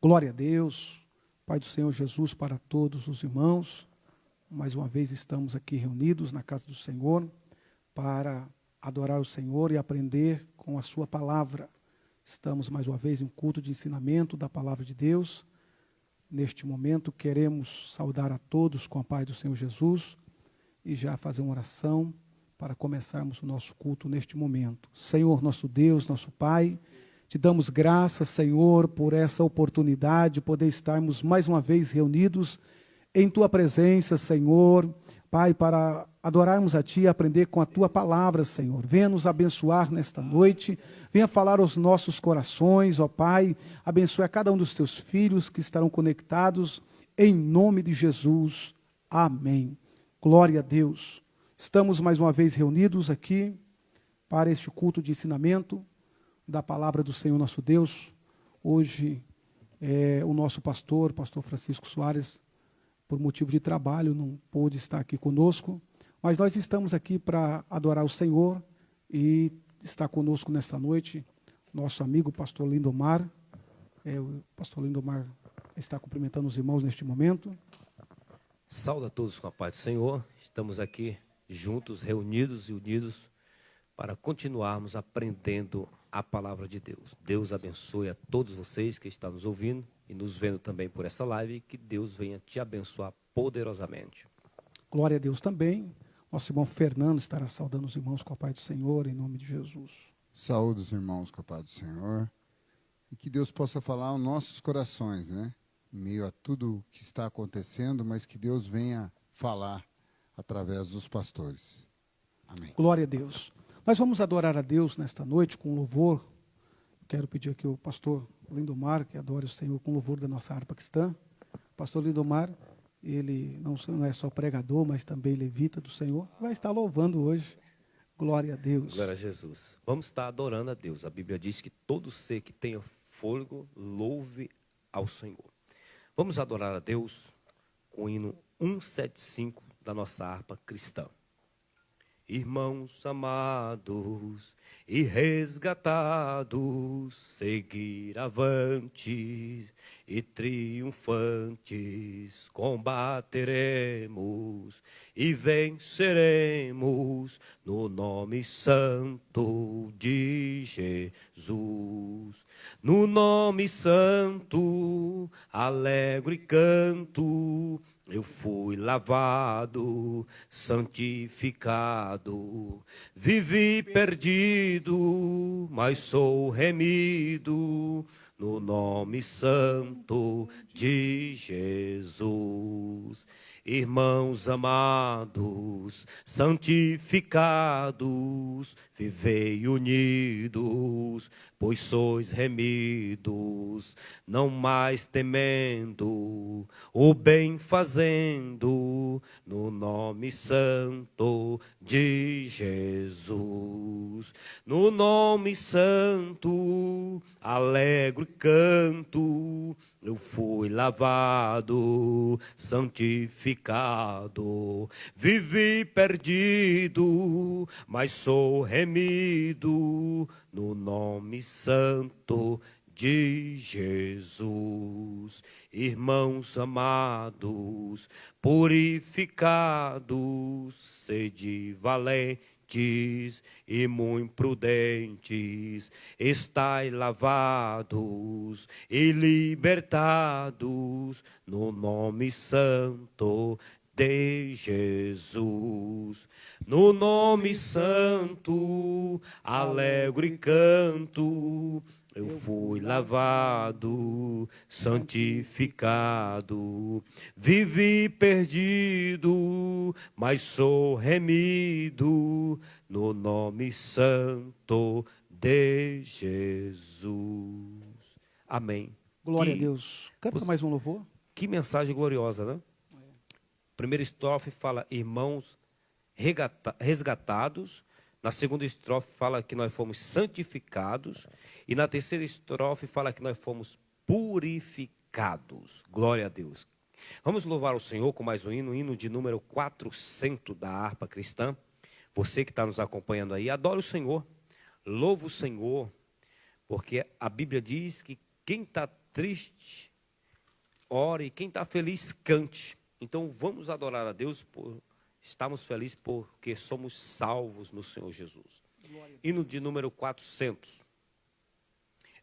Glória a Deus, Pai do Senhor Jesus para todos os irmãos. Mais uma vez estamos aqui reunidos na casa do Senhor para adorar o Senhor e aprender com a sua palavra. Estamos mais uma vez em um culto de ensinamento da palavra de Deus. Neste momento queremos saudar a todos com a paz do Senhor Jesus e já fazer uma oração para começarmos o nosso culto neste momento. Senhor, nosso Deus, nosso Pai, te damos graças, Senhor, por essa oportunidade de poder estarmos mais uma vez reunidos em Tua presença, Senhor. Pai, para adorarmos a Ti e aprender com a Tua palavra, Senhor. Venha nos abençoar nesta noite, venha falar aos nossos corações, ó Pai. Abençoe a cada um dos Teus filhos que estarão conectados, em nome de Jesus. Amém. Glória a Deus. Estamos mais uma vez reunidos aqui para este culto de ensinamento da palavra do Senhor nosso Deus. Hoje, o nosso pastor Francisco Soares, por motivo de trabalho, não pôde estar aqui conosco, mas nós estamos aqui para adorar o Senhor e está conosco nesta noite nosso amigo pastor Lindomar. O pastor Lindomar está cumprimentando os irmãos neste momento. Saúde a todos com a paz do Senhor. Estamos aqui juntos, reunidos e unidos para continuarmos aprendendo a palavra de Deus. Deus abençoe a todos vocês que estão nos ouvindo e nos vendo também por essa live, que Deus venha te abençoar poderosamente. Glória a Deus também. Nosso irmão Fernando estará saudando os irmãos com a paz do Senhor, em nome de Jesus. Saúde os irmãos com a paz do Senhor. E que Deus possa falar aos nossos corações, né? Em meio a tudo que está acontecendo, mas que Deus venha falar através dos pastores. Amém. Glória a Deus. Nós vamos adorar a Deus nesta noite com louvor. Quero pedir aqui ao pastor Lindomar, que adore o Senhor com louvor da nossa harpa cristã. O pastor Lindomar, ele não é só pregador, mas também levita do Senhor. Vai estar louvando hoje. Glória a Deus. Glória a Jesus. Vamos estar adorando a Deus. A Bíblia diz que todo ser que tenha fôlego, louve ao Senhor. Vamos adorar a Deus com o hino 175 da nossa harpa cristã. Irmãos amados e resgatados, seguir avante e triunfantes, combateremos e venceremos no nome santo de Jesus. No nome santo, alegre canto, eu fui lavado, santificado, vivi perdido, mas sou remido no nome santo de Jesus. Irmãos amados, santificados, vivei unidos, pois sois remidos, não mais temendo, o bem fazendo, no nome santo de Jesus. No nome santo, alegre canto, eu fui lavado, santificado, vivi perdido, mas sou remido no nome santo de Jesus. Irmãos amados, purificados, sede valentes e muito prudentes, estai lavados e libertados no nome santo de Jesus. No nome santo, alegre canto, eu fui lavado, santificado, vivi perdido, mas sou remido no nome santo de Jesus. Amém. Glória a Deus. Canta mais um louvor. Que mensagem gloriosa, né? Primeira estrofe fala irmãos resgatados. Na segunda estrofe fala que nós fomos santificados. E na terceira estrofe fala que nós fomos purificados. Glória a Deus. Vamos louvar o Senhor com mais um hino, o hino de número 400 da harpa cristã. Você que está nos acompanhando aí, adora o Senhor, louva o Senhor, porque a Bíblia diz que quem está triste ore, quem está feliz, cante. Então vamos adorar a Deus, estamos felizes porque somos salvos no Senhor Jesus. Hino de número 400.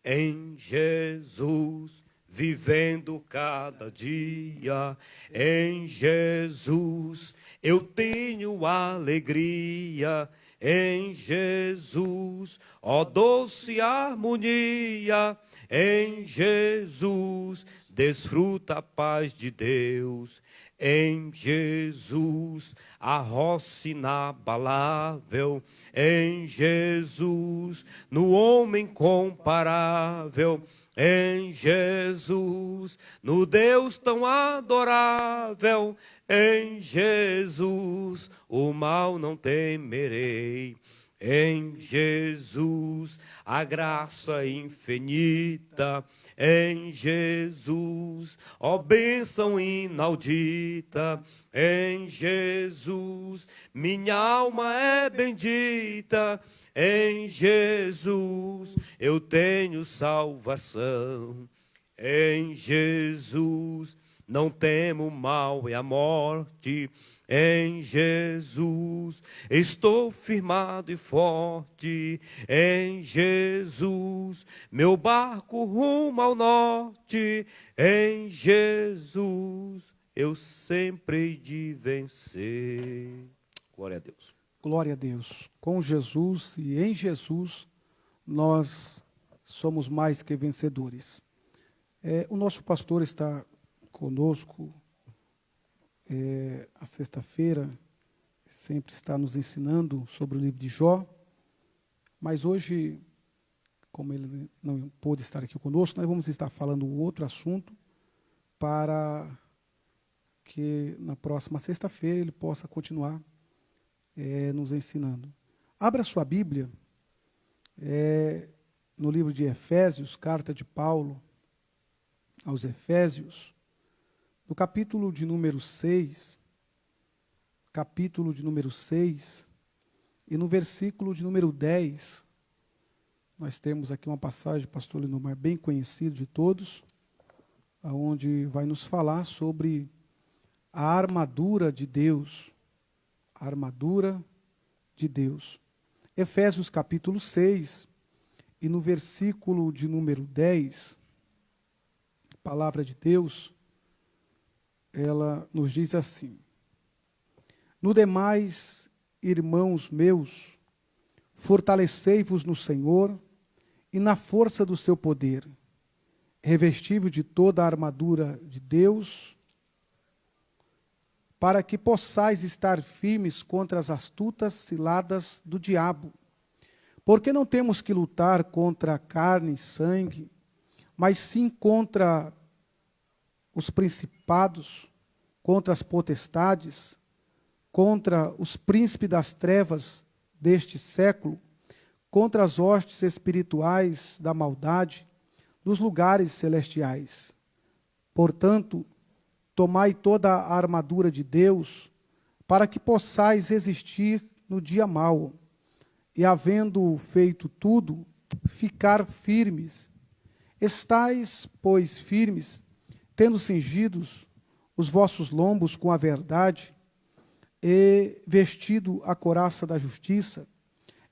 Em Jesus, vivendo cada dia, em Jesus eu tenho alegria, em Jesus, ó doce harmonia, em Jesus desfruta a paz de Deus. Em Jesus, a roça inabalável, em Jesus, no homem comparável, em Jesus, no Deus tão adorável, em Jesus, o mal não temerei. Em Jesus, a graça infinita, em Jesus, ó bênção inaudita, em Jesus, minha alma é bendita, em Jesus, eu tenho salvação, em Jesus, não temo o mal e a morte, em Jesus, estou firmado e forte, em Jesus, meu barco rumo ao norte, em Jesus, eu sempre hei de vencer. Glória a Deus. Glória a Deus. Com Jesus e em Jesus, nós somos mais que vencedores. O nosso pastor está conosco, a sexta-feira, sempre está nos ensinando sobre o livro de Jó, mas hoje, como ele não pôde estar aqui conosco, nós vamos estar falando outro assunto para que na próxima sexta-feira ele possa continuar nos ensinando. Abra sua Bíblia no livro de Efésios, carta de Paulo aos Efésios, no capítulo de número 6, e no versículo de número 10, nós temos aqui uma passagem, pastor Lindomar, bem conhecido de todos, onde vai nos falar sobre a armadura de Deus. A armadura de Deus. Efésios capítulo 6, e no versículo de número 10, a palavra de Deus, ela nos diz assim: no demais, irmãos meus, fortalecei-vos no Senhor e na força do seu poder, revesti-vos de toda a armadura de Deus, para que possais estar firmes contra as astutas ciladas do diabo. Porque não temos que lutar contra carne e sangue, mas sim contra os principados, contra as potestades, contra os príncipes das trevas deste século, contra as hostes espirituais da maldade nos lugares celestiais. Portanto, tomai toda a armadura de Deus, para que possais resistir no dia mau, e havendo feito tudo, ficar firmes. Estais, pois, firmes, tendo cingidos os vossos lombos com a verdade, e vestido a couraça da justiça,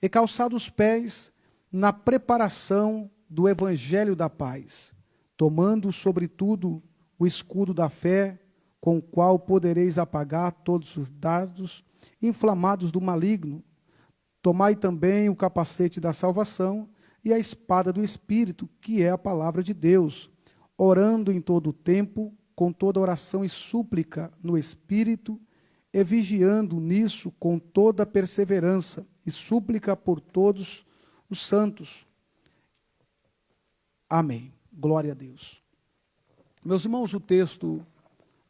e calçados os pés na preparação do evangelho da paz, tomando sobretudo o escudo da fé, com o qual podereis apagar todos os dardos inflamados do maligno. Tomai também o capacete da salvação e a espada do Espírito, que é a palavra de Deus, orando em todo o tempo, com toda oração e súplica no Espírito, e vigiando nisso com toda perseverança e súplica por todos os santos. Amém. Glória a Deus. Meus irmãos, o texto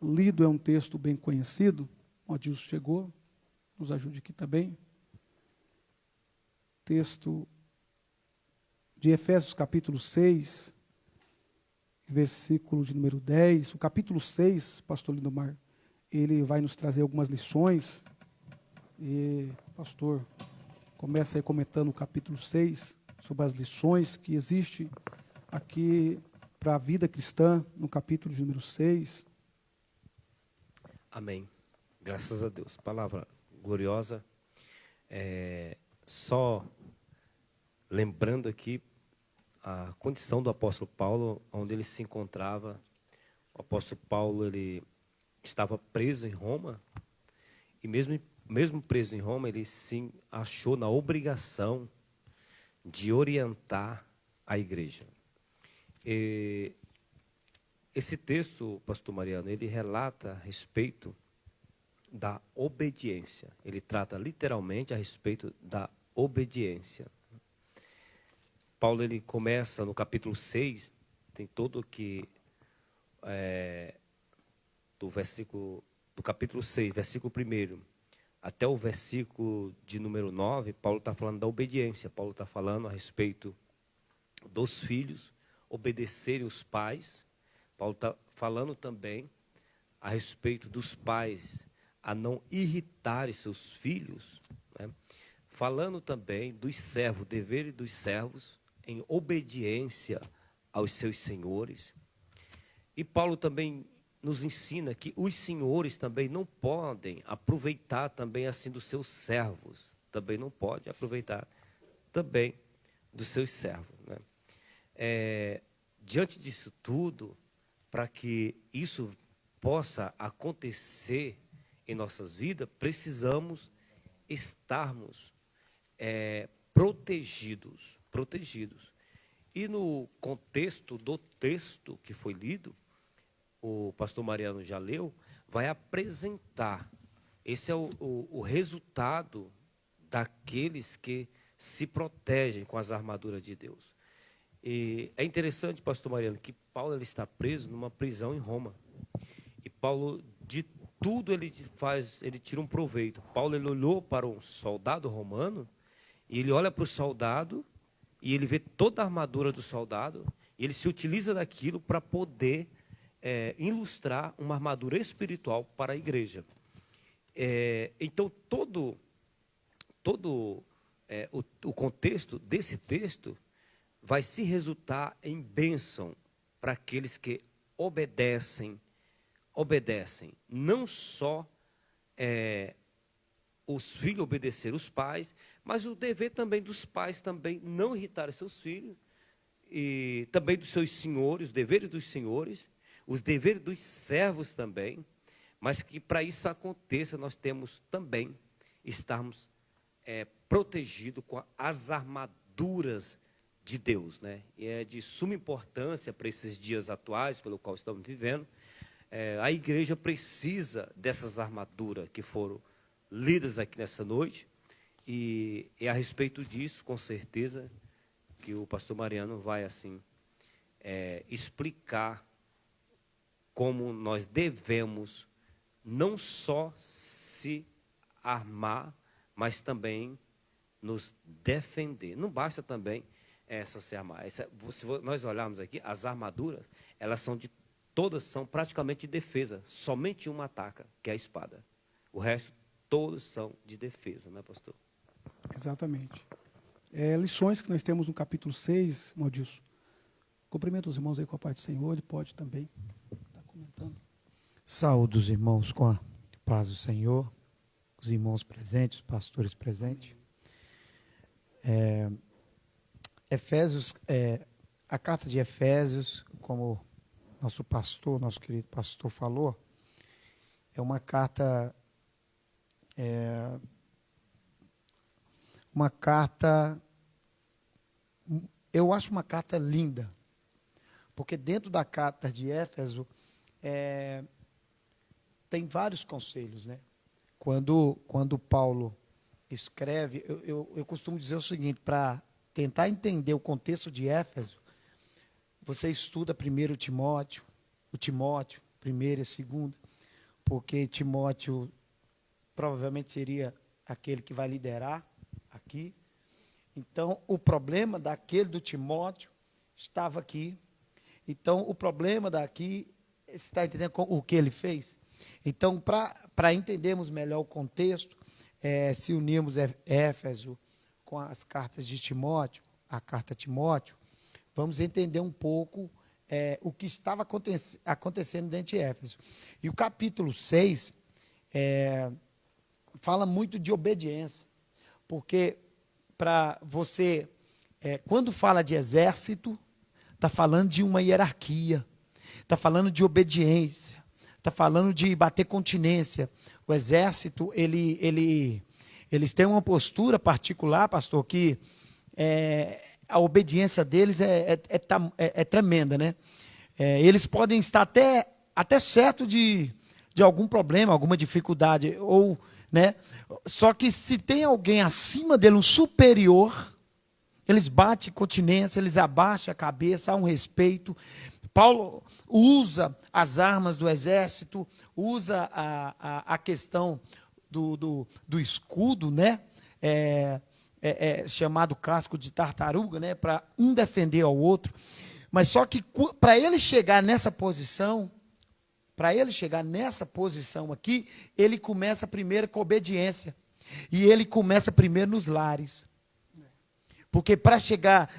lido é um texto bem conhecido. O Adilson chegou, nos ajude aqui também. Texto de Efésios capítulo 6, versículo de número 10. O capítulo 6, pastor Lindomar, ele vai nos trazer algumas lições. E, pastor, começa aí comentando o capítulo 6, sobre as lições que existem aqui para a vida cristã, no capítulo de número 6. Amém. Graças a Deus. Palavra gloriosa. Só lembrando aqui a condição do apóstolo Paulo, onde ele se encontrava. O apóstolo Paulo, ele estava preso em Roma, e mesmo preso em Roma, ele se achou na obrigação de orientar a igreja. E esse texto, pastor Mariano, ele relata a respeito da obediência. Ele trata literalmente a respeito da obediência. Paulo, ele começa no capítulo 6, tem todo que do capítulo 6, versículo 1 até o versículo de número 9, Paulo está falando da obediência. Paulo está falando a respeito dos filhos obedecerem os pais. Paulo está falando também a respeito dos pais a não irritarem seus filhos, né? Falando também dos servos, deveres dos servos em obediência aos seus senhores. E Paulo também nos ensina que os senhores também não podem aproveitar também assim dos seus servos. Também não pode aproveitar também dos seus servos, né? Diante disso tudo, para que isso possa acontecer em nossas vidas, precisamos estarmos protegidos. E no contexto do texto que foi lido, o pastor Mariano já leu, vai apresentar. Esse é o resultado daqueles que se protegem com as armaduras de Deus. E é interessante, pastor Mariano, que Paulo ele está preso numa prisão em Roma. E Paulo, de tudo ele tira um proveito. Paulo, ele olhou para um soldado romano, e ele olha para o soldado, e ele vê toda a armadura do soldado, e ele se utiliza daquilo para poder ilustrar uma armadura espiritual para a igreja. Então, todo o contexto desse texto vai se resultar em bênção para aqueles que obedecem. Não só os filhos obedecer os pais, mas o dever também dos pais também não irritar seus filhos, e também dos seus senhores, os deveres dos senhores, os deveres dos servos também, mas que para isso aconteça, nós temos também estarmos protegidos com as armaduras de Deus, né? E é de suma importância para esses dias atuais, pelo qual estamos vivendo. A igreja precisa dessas armaduras que foram lidas aqui nessa noite, e é a respeito disso, com certeza, que o pastor Mariano vai assim explicar como nós devemos não só se armar, mas também nos defender. Não basta também só se armar. Se nós olharmos aqui, as armaduras, todas são praticamente de defesa. Somente uma ataca, que é a espada. O resto, todos são de defesa, não é, pastor? Exatamente. Lições que nós temos no capítulo 6, Maldilson. Cumprimento os irmãos aí com a paz do Senhor, ele pode também estar comentando. Saúde os irmãos com a paz do Senhor, os irmãos presentes, os pastores presentes. Efésios, a carta de Efésios, como nosso querido pastor falou, é uma carta, eu acho uma carta linda, porque dentro da carta de Éfeso tem vários conselhos, né? Quando Paulo escreve, eu costumo dizer o seguinte, para tentar entender o contexto de Éfeso, você estuda primeiro Timóteo, primeiro e segundo, porque Timóteo provavelmente seria aquele que vai liderar aqui. Então, o problema daquele do Timóteo estava aqui. Então, o problema daqui, você está entendendo o que ele fez? Então, para entendermos melhor o contexto, se unirmos Éfeso com as cartas de Timóteo, a carta a Timóteo, vamos entender um pouco o que estava acontecendo dentro de Éfeso. E o capítulo 6 fala muito de obediência, porque para você, quando fala de exército, está falando de uma hierarquia, está falando de obediência, está falando de bater continência. O exército, eles têm uma postura particular, pastor, que a obediência deles é tremenda, né? Eles podem estar até certo de algum problema, alguma dificuldade, né? Só que se tem alguém acima dele, um superior, eles batem continência, eles abaixam a cabeça, há um respeito. Paulo usa as armas do exército, usa a questão do escudo, né? Chamado casco de tartaruga, né? Para um defender ao outro. Mas só que para ele chegar nessa posição, aqui, ele começa primeiro com obediência. E ele começa primeiro nos lares. Porque para chegar,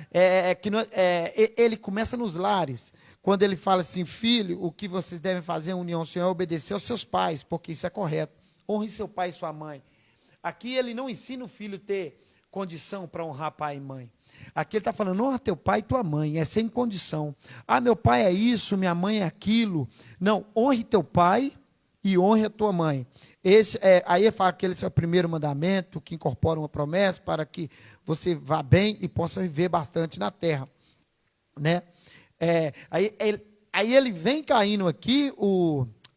ele começa nos lares. Quando ele fala assim, filho, o que vocês devem fazer em união ao Senhor é obedecer aos seus pais, porque isso é correto. Honre seu pai e sua mãe. Aqui ele não ensina o filho a ter condição para honrar pai e mãe. Aqui ele está falando, honra teu pai e tua mãe, é sem condição. Ah, meu pai é isso, minha mãe é aquilo. Não, honre teu pai e honre a tua mãe. Aí ele fala que esse é o primeiro mandamento, que incorpora uma promessa para que você vá bem e possa viver bastante na terra. Né? Aí ele vem caindo aqui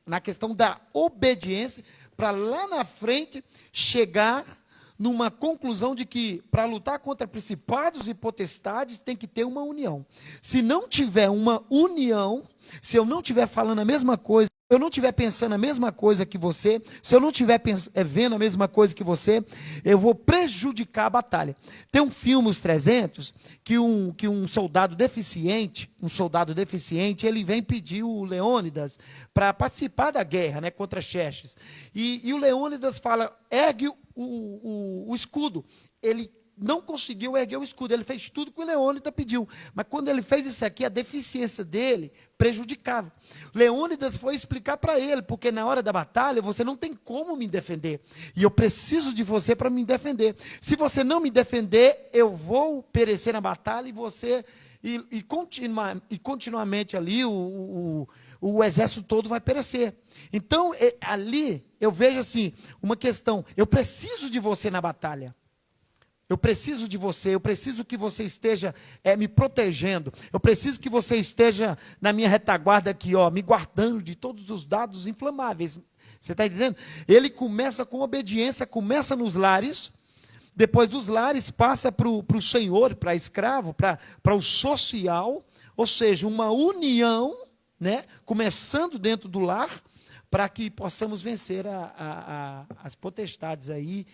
na questão da obediência, para lá na frente chegar numa conclusão de que para lutar contra principados e potestades tem que ter uma união. Se não tiver uma união, se eu não estiver falando a mesma coisa, se eu não estiver pensando a mesma coisa que você, se eu não estiver vendo a mesma coisa que você, eu vou prejudicar a batalha. Tem um filme, Os 300, que um soldado deficiente, ele vem pedir o Leônidas para participar da guerra, né, contra Xerxes. E o Leônidas fala, ergue o escudo. Ele não conseguiu erguer o escudo, ele fez tudo que o Leônidas pediu, mas quando ele fez isso aqui, a deficiência dele prejudicava. Leônidas foi explicar para ele, porque na hora da batalha, você não tem como me defender, e eu preciso de você para me defender. Se você não me defender, eu vou perecer na batalha, e você, continuamente ali, o exército todo vai perecer. Então, ali, eu vejo assim, uma questão, eu preciso de você na batalha. Eu preciso de você, eu preciso que você esteja me protegendo, eu preciso que você esteja na minha retaguarda aqui, me guardando de todos os dados inflamáveis. Você está entendendo? Ele começa com obediência, começa nos lares, depois dos lares passa para o senhor, para escravo, para o social, ou seja, uma união, né, começando dentro do lar, para que possamos vencer as potestades aí,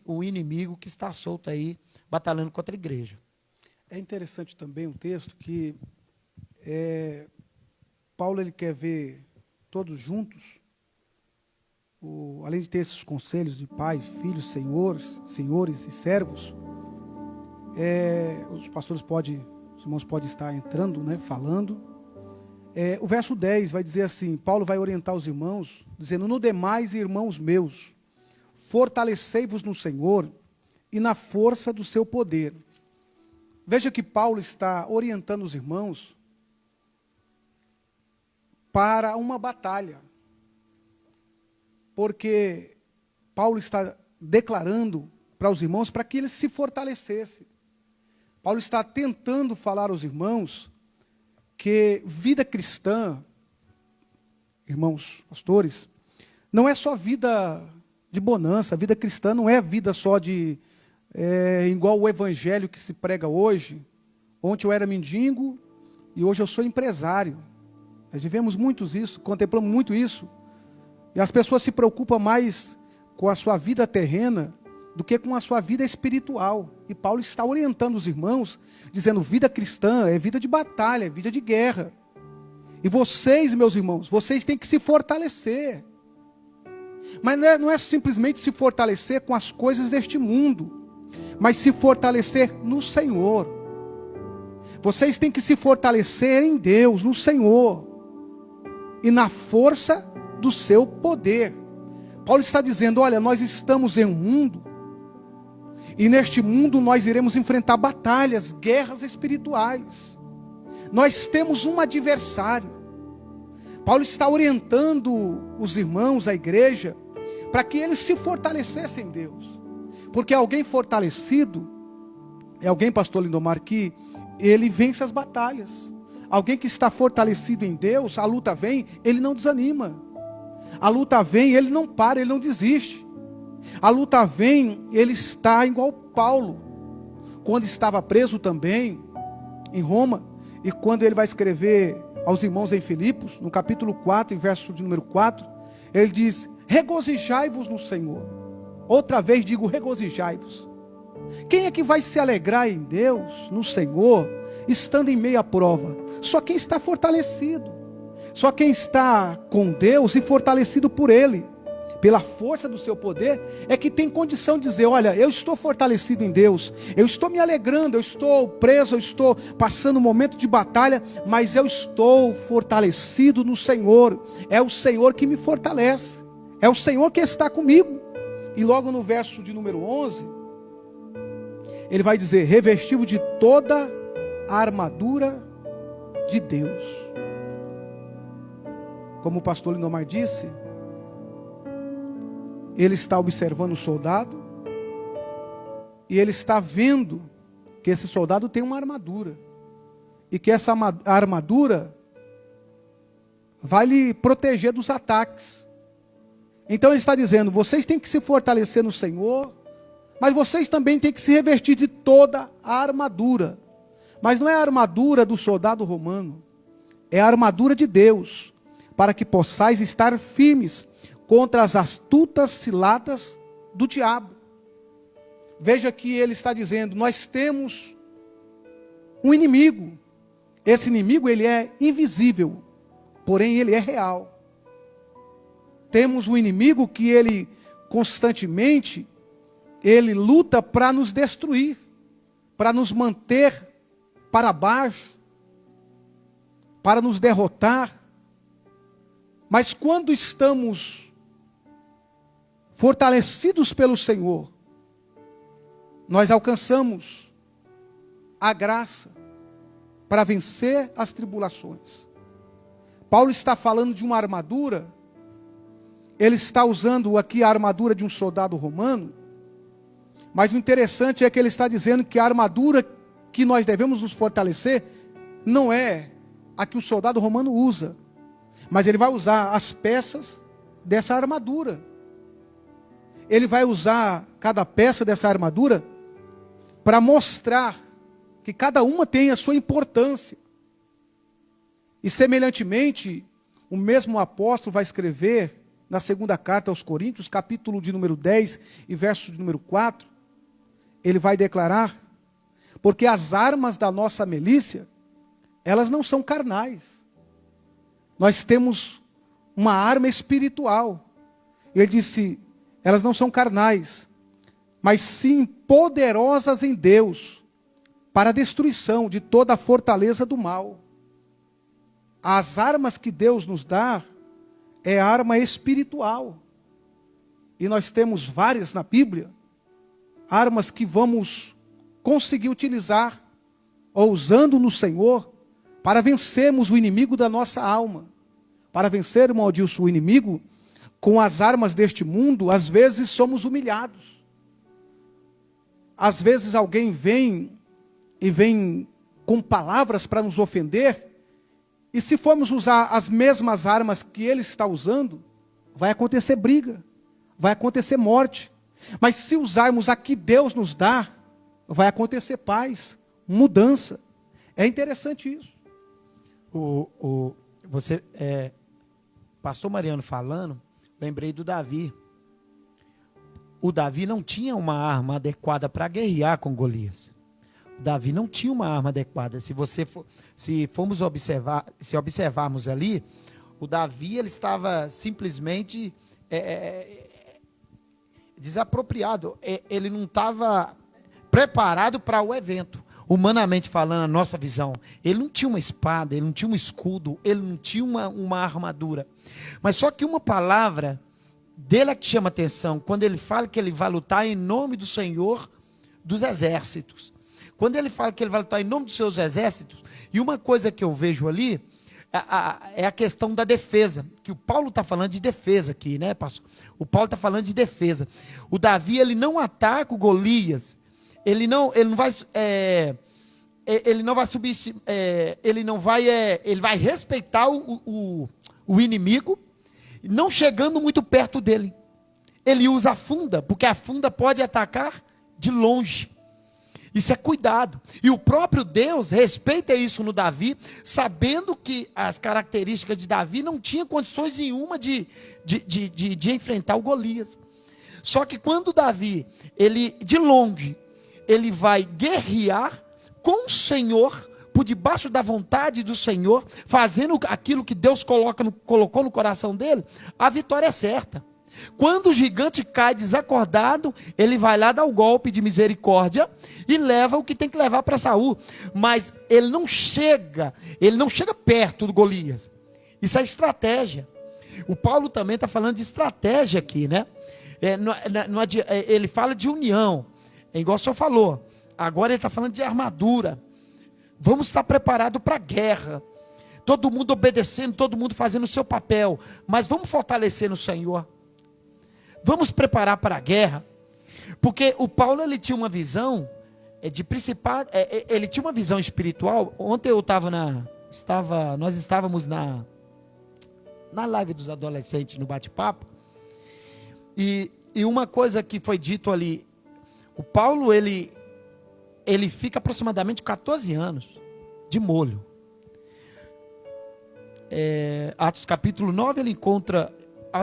o inimigo que está solto aí, batalhando contra a igreja. É interessante também um texto que Paulo ele quer ver todos juntos, além de ter esses conselhos de pai, filhos, senhores e servos, os pastores os irmãos podem estar entrando, né, falando. O verso 10 vai dizer assim, Paulo vai orientar os irmãos, dizendo, no demais, irmãos meus, fortalecei-vos no Senhor e na força do seu poder. Veja que Paulo está orientando os irmãos para uma batalha. Porque Paulo está declarando para os irmãos para que eles se fortalecessem. Paulo está tentando falar aos irmãos que vida cristã, irmãos pastores, não é só vida de bonança. A vida cristã não é vida só de igual o evangelho que se prega hoje. Ontem eu era mendigo e hoje eu sou empresário. Nós vivemos muito isso, contemplamos muito isso. E as pessoas se preocupam mais com a sua vida terrena do que com a sua vida espiritual. E Paulo está orientando os irmãos, dizendo, vida cristã é vida de batalha, é vida de guerra. E vocês, meus irmãos, vocês têm que se fortalecer. Mas não é simplesmente se fortalecer com as coisas deste mundo, mas se fortalecer no Senhor. Vocês têm que se fortalecer em Deus, no Senhor, e na força do seu poder. Paulo está dizendo, olha, nós estamos em um mundo, e neste mundo nós iremos enfrentar batalhas, guerras espirituais. Nós temos um adversário. Paulo está orientando os irmãos, a igreja, para que eles se fortalecessem em Deus. Porque alguém fortalecido, é alguém, pastor Lindomar, que ele vence as batalhas. Alguém que está fortalecido em Deus, a luta vem, ele não desanima. A luta vem, ele não para, ele não desiste. A luta vem, ele está igual Paulo, quando estava preso também em Roma, e quando ele vai escrever aos irmãos em Filipos, no capítulo 4, em verso de número 4, ele diz, regozijai-vos no Senhor. Outra vez digo, regozijai-vos. Quem é que vai se alegrar em Deus, no Senhor, estando em meio à prova? Só quem está fortalecido. Só quem está com Deus e fortalecido por Ele, pela força do seu poder, é que tem condição de dizer, olha, eu estou fortalecido em Deus, eu estou me alegrando, eu estou preso, eu estou passando um momento de batalha, mas eu estou fortalecido no Senhor. É o Senhor que me fortalece, é o Senhor que está comigo. E logo no verso de número 11, ele vai dizer, revestido de toda a armadura de Deus. Como o pastor Lindomar disse, ele está observando o soldado, e ele está vendo que esse soldado tem uma armadura, e que essa armadura vai lhe proteger dos ataques. Então ele está dizendo, vocês têm que se fortalecer no Senhor, mas vocês também têm que se revestir de toda a armadura. Mas não é a armadura do soldado romano, é a armadura de Deus, para que possais estar firmes contra as astutas ciladas do diabo. Veja que ele está dizendo, nós temos um inimigo. Esse inimigo, ele é invisível, porém ele é real. Temos um inimigo que ele constantemente, ele luta para nos destruir, para nos manter para baixo, para nos derrotar. Mas quando estamos fortalecidos pelo Senhor, nós alcançamos a graça para vencer as tribulações. Paulo está falando de uma armadura, ele está usando aqui a armadura de um soldado romano, mas o interessante é que ele está dizendo que a armadura que nós devemos nos fortalecer não é a que o soldado romano usa, mas ele vai usar as peças dessa armadura. Ele vai usar cada peça dessa armadura para mostrar que cada uma tem a sua importância. E semelhantemente, o mesmo apóstolo vai escrever na segunda carta aos Coríntios, capítulo de número 10 e verso de número 4, ele vai declarar, porque as armas da nossa milícia, elas não são carnais. Nós temos uma arma espiritual. Ele disse, elas não são carnais, mas sim poderosas em Deus, para a destruição de toda a fortaleza do mal. As armas que Deus nos dá, é arma espiritual. E nós temos várias na Bíblia, armas que vamos conseguir utilizar, ou usando no Senhor, para vencermos o inimigo da nossa alma. Para vencer, irmão Adilson, o inimigo, com as armas deste mundo, às vezes somos humilhados. Às vezes alguém vem com palavras para nos ofender, e se formos usar as mesmas armas que ele está usando, vai acontecer briga, vai acontecer morte. Mas se usarmos a que Deus nos dá, vai acontecer paz, mudança. É interessante isso. Pastor Mariano falando, lembrei do Davi. O Davi não tinha uma arma adequada para guerrear com Golias. O Davi não tinha uma arma adequada. Se observarmos ali, o Davi ele estava simplesmente desapropriado. Ele não estava preparado para o evento. humanamente falando, a nossa visão. Ele não tinha uma espada, ele não tinha um escudo, ele não tinha uma armadura. Mas só que uma palavra dele é que chama atenção, quando ele fala que ele vai lutar em nome do Senhor dos exércitos. Quando ele fala que ele vai lutar em nome dos seus exércitos, e uma coisa que eu vejo ali, é a questão da defesa, que o Paulo está falando de defesa aqui, né, pastor? O Paulo está falando de defesa. O Davi, ele não ataca o Golias, ele vai respeitar o inimigo, não chegando muito perto dele. Ele usa a funda, porque a funda pode atacar de longe. Isso é cuidado. E o próprio Deus respeita isso no Davi, sabendo que as características de Davi não tinha condições nenhuma de enfrentar o Golias. Só que quando Davi, ele de longe, ele vai guerrear com o Senhor, por debaixo da vontade do Senhor, fazendo aquilo que Deus colocou no coração dele, a vitória é certa. Quando o gigante cai desacordado, ele vai lá dar o golpe de misericórdia e leva o que tem que levar para Saul. Mas ele não chega perto do Golias. Isso é estratégia. O Paulo também está falando de estratégia aqui, né? Ele fala de união, é igual o senhor falou. Agora ele está falando de armadura. Vamos estar preparados para a guerra. Todo mundo obedecendo, todo mundo fazendo o seu papel. Mas vamos fortalecer no Senhor. Vamos preparar para a guerra, porque o Paulo, ele tinha uma visão de principado, ele tinha uma visão espiritual. Ontem nós estávamos na live dos adolescentes, no bate-papo, e uma coisa que foi dito ali, o Paulo, ele fica aproximadamente 14 anos de molho. Atos capítulo 9, ele encontra...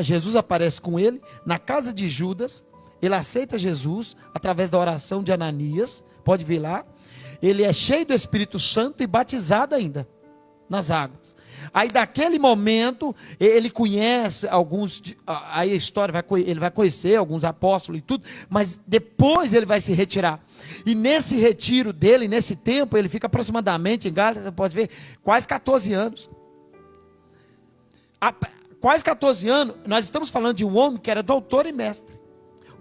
Jesus aparece com ele na casa de Judas. Ele aceita Jesus através da oração de Ananias. Pode vir lá. Ele é cheio do Espírito Santo e batizado ainda nas águas. Aí daquele momento ele conhece alguns. Aí a história ele vai conhecer alguns apóstolos e tudo. Mas depois ele vai se retirar. E nesse retiro dele, nesse tempo, ele fica aproximadamente, em Gálatas, pode ver, quase 14 anos. Quase 14 anos, nós estamos falando de um homem que era doutor e mestre.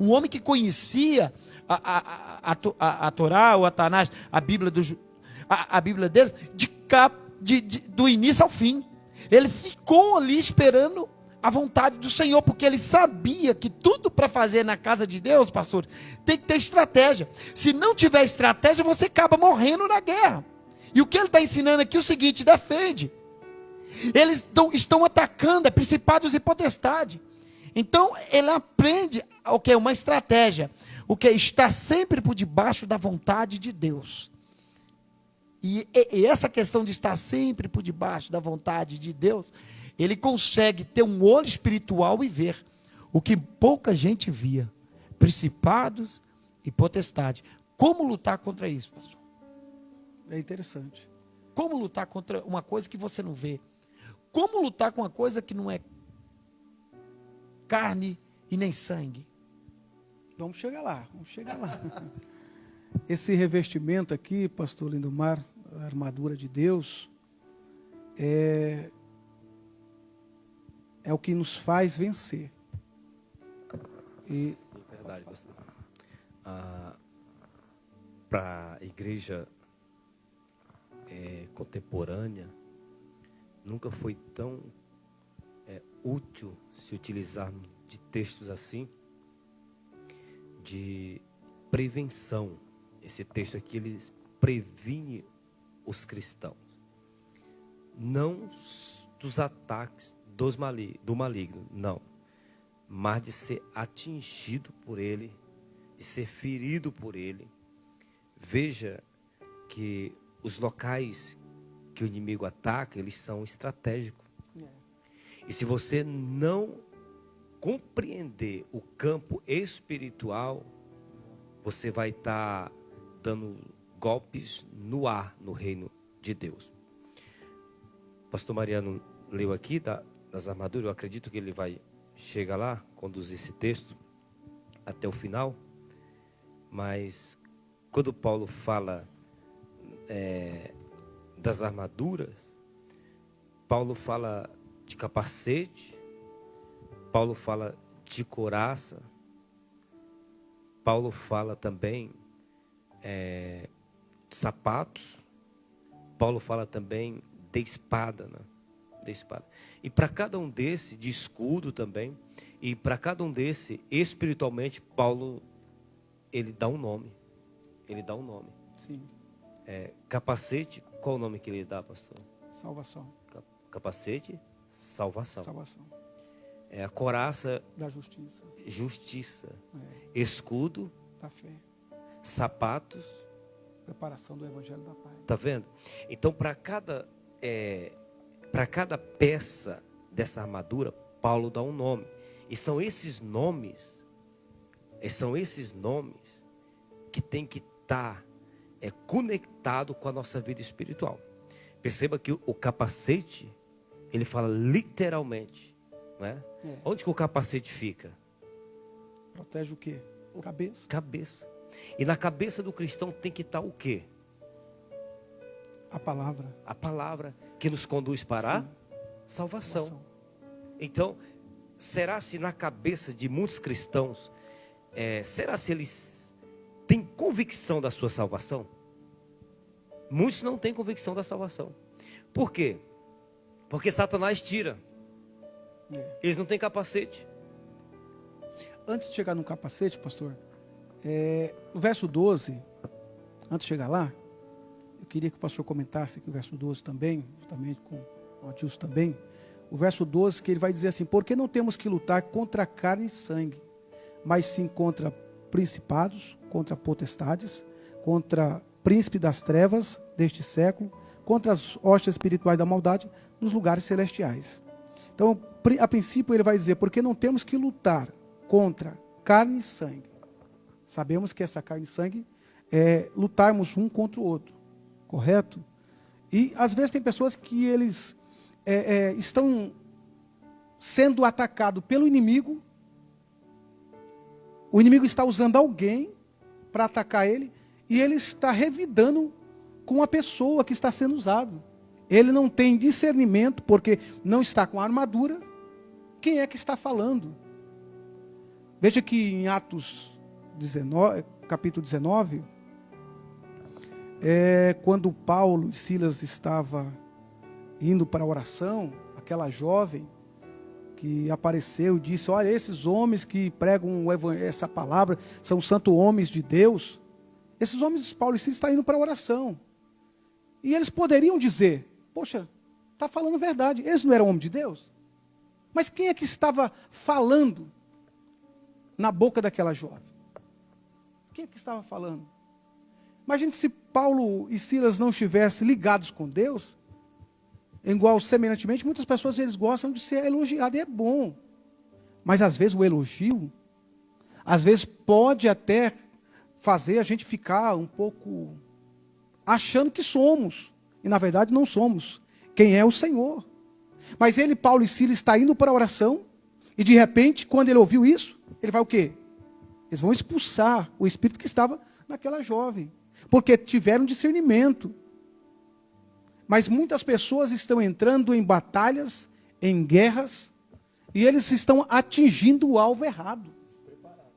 Um homem que conhecia a Torá, ou a Tanakh, a Bíblia deles, do início ao fim. Ele ficou ali esperando a vontade do Senhor, porque ele sabia que tudo para fazer na casa de Deus, pastor, tem que ter estratégia. Se não tiver estratégia, você acaba morrendo na guerra. E o que ele está ensinando aqui é o seguinte: defende. Eles estão atacando, principados e potestade. Então ele aprende o que é uma estratégia, o que é estar sempre por debaixo da vontade de Deus. E essa questão de estar sempre por debaixo da vontade de Deus, ele consegue ter um olho espiritual e ver o que pouca gente via: principados e potestade. Como lutar contra isso, pastor? É interessante. Como lutar contra uma coisa que você não vê? Como lutar com uma coisa que não é carne e nem sangue? Vamos chegar lá. Esse revestimento aqui, pastor Lindomar, a armadura de Deus, é o que nos faz vencer. Sim, verdade, pastor. Para a igreja contemporânea, nunca foi tão útil se utilizar de textos assim, de prevenção. Esse texto aqui, ele previne os cristãos, não dos ataques do maligno, não, mas de ser atingido por ele, de ser ferido por ele. Veja que os locais que o inimigo ataca, eles são estratégicos. E se você não compreender o campo espiritual, você vai estar dando golpes no ar, no reino de Deus. Pastor Mariano leu aqui das armaduras. Eu acredito que ele vai chegar lá, conduzir esse texto até o final. Mas quando Paulo fala das armaduras, Paulo fala de capacete, Paulo fala de couraça, Paulo fala também de sapatos, Paulo fala também de espada, né? De espada. E para cada um desse, de escudo também, e para cada um desse, espiritualmente, Paulo, ele dá um nome. Ele dá um nome. Sim. Capacete, qual o nome que ele dá, pastor? Salvação. Capacete, salvação. Salvação. A couraça, Da justiça. justiça. É, Escudo, da fé. sapatos. Preparação do evangelho da paz. Tá vendo? Então, para cada peça dessa armadura, Paulo dá um nome. E são esses nomes que tem que estar conectado com a nossa vida espiritual. Perceba que o capacete, ele fala literalmente, né? Onde que o capacete fica? Protege o quê? Cabeça. Cabeça. E na cabeça do cristão tem que estar o quê? A palavra. A palavra que nos conduz para a salvação. Então, será se na cabeça de muitos cristãos, será se eles têm convicção da sua salvação? Muitos não têm convicção da salvação. Por quê? Porque Satanás tira. Eles não têm capacete. Antes de chegar no capacete, pastor, no verso 12, antes de chegar lá, eu queria que o pastor comentasse aqui o verso 12 também, justamente com o Adilson também. O verso 12, que ele vai dizer assim: porque não temos que lutar contra carne e sangue, mas sim contra principados, contra potestades, contra príncipe das trevas deste século, contra as hostes espirituais da maldade nos lugares celestiais. Então, a princípio ele vai dizer, porque não temos que lutar contra carne e sangue. Sabemos que essa carne e sangue é lutarmos um contra o outro, correto? E às vezes tem pessoas que eles estão sendo atacados pelo inimigo. O inimigo está usando alguém para atacar ele, e ele está revidando com a pessoa que está sendo usado. Ele não tem discernimento, porque não está com a armadura. Quem é que está falando? Veja que em Atos 19, capítulo 19, quando Paulo e Silas estavam indo para a oração, aquela jovem que apareceu e disse: olha, esses homens que pregam essa palavra são santos homens de Deus. Esses homens, Paulo e Silas, estão indo para a oração. E eles poderiam dizer: poxa, está falando verdade. Eles não eram homens de Deus? Mas quem é que estava falando na boca daquela jovem? Quem é que estava falando? Imagine se Paulo e Silas não estivessem ligados com Deus. Igual, semelhantemente, muitas pessoas eles gostam de ser elogiados, e é bom. Mas às vezes o elogio, às vezes pode até fazer a gente ficar um pouco achando que somos. E na verdade não somos. Quem é o Senhor. Mas ele, Paulo e Silas, está indo para a oração. E de repente, quando ele ouviu isso, ele vai o quê? Eles vão expulsar o espírito que estava naquela jovem. Porque tiveram discernimento. Mas muitas pessoas estão entrando em batalhas, em guerras, e eles estão atingindo o alvo errado.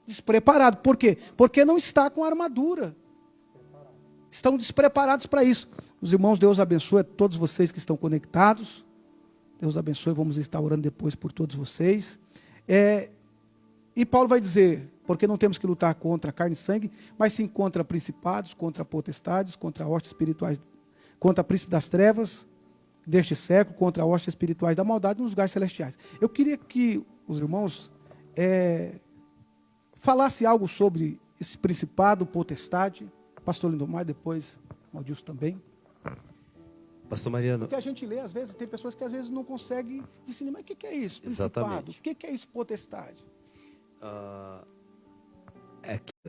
Despreparado. Por quê? Porque não está com a armadura. Estão despreparados para isso. Os irmãos, Deus abençoe a todos vocês que estão conectados. Deus abençoe, vamos estar orando depois por todos vocês. E Paulo vai dizer, porque não temos que lutar contra carne e sangue, mas sim contra principados, contra potestades, contra hostes espirituais, contra príncipe das trevas deste século, contra hostes espirituais da maldade nos lugares celestiais. Eu queria que os irmãos falassem algo sobre esse principado, potestade. Pastor Lindomar, depois o Adilson também. Pastor Mariano. Porque a gente lê, às vezes, tem pessoas que às vezes não conseguem discernir, mas o que é isso? Principado? Exatamente. O que é isso, potestade?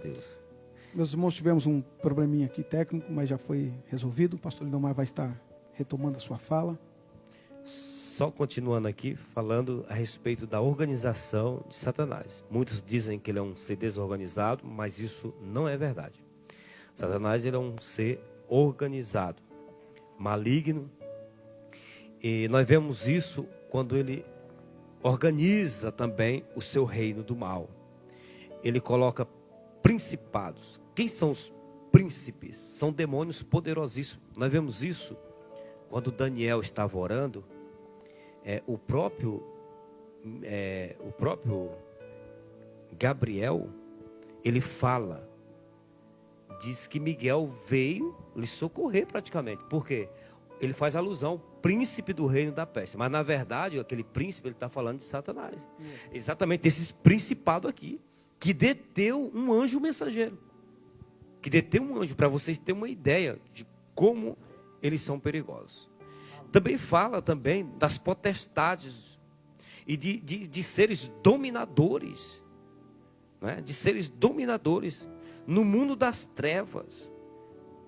Deus. Meus irmãos, tivemos um probleminha aqui técnico, mas já foi resolvido. O pastor Lindomar vai estar retomando a sua fala. Só continuando aqui, falando a respeito da organização de Satanás. Muitos dizem que ele é um ser desorganizado, mas isso não é verdade. Satanás, ele é um ser organizado, maligno. E nós vemos isso quando ele organiza também o seu reino do mal. Ele coloca principados. Quem são os príncipes? São demônios poderosíssimos. Nós vemos isso quando Daniel estava orando. O próprio Gabriel, ele fala, diz que Miguel veio lhe socorrer praticamente. Por quê? Ele faz alusão ao príncipe do reino da peste. Mas na verdade, aquele príncipe, ele está falando de Satanás. Exatamente esses principados aqui, que deteu um anjo mensageiro. Que deteu um anjo, para vocês terem uma ideia de como eles são perigosos. Também fala também das potestades e de seres dominadores. Né? De seres dominadores no mundo das trevas.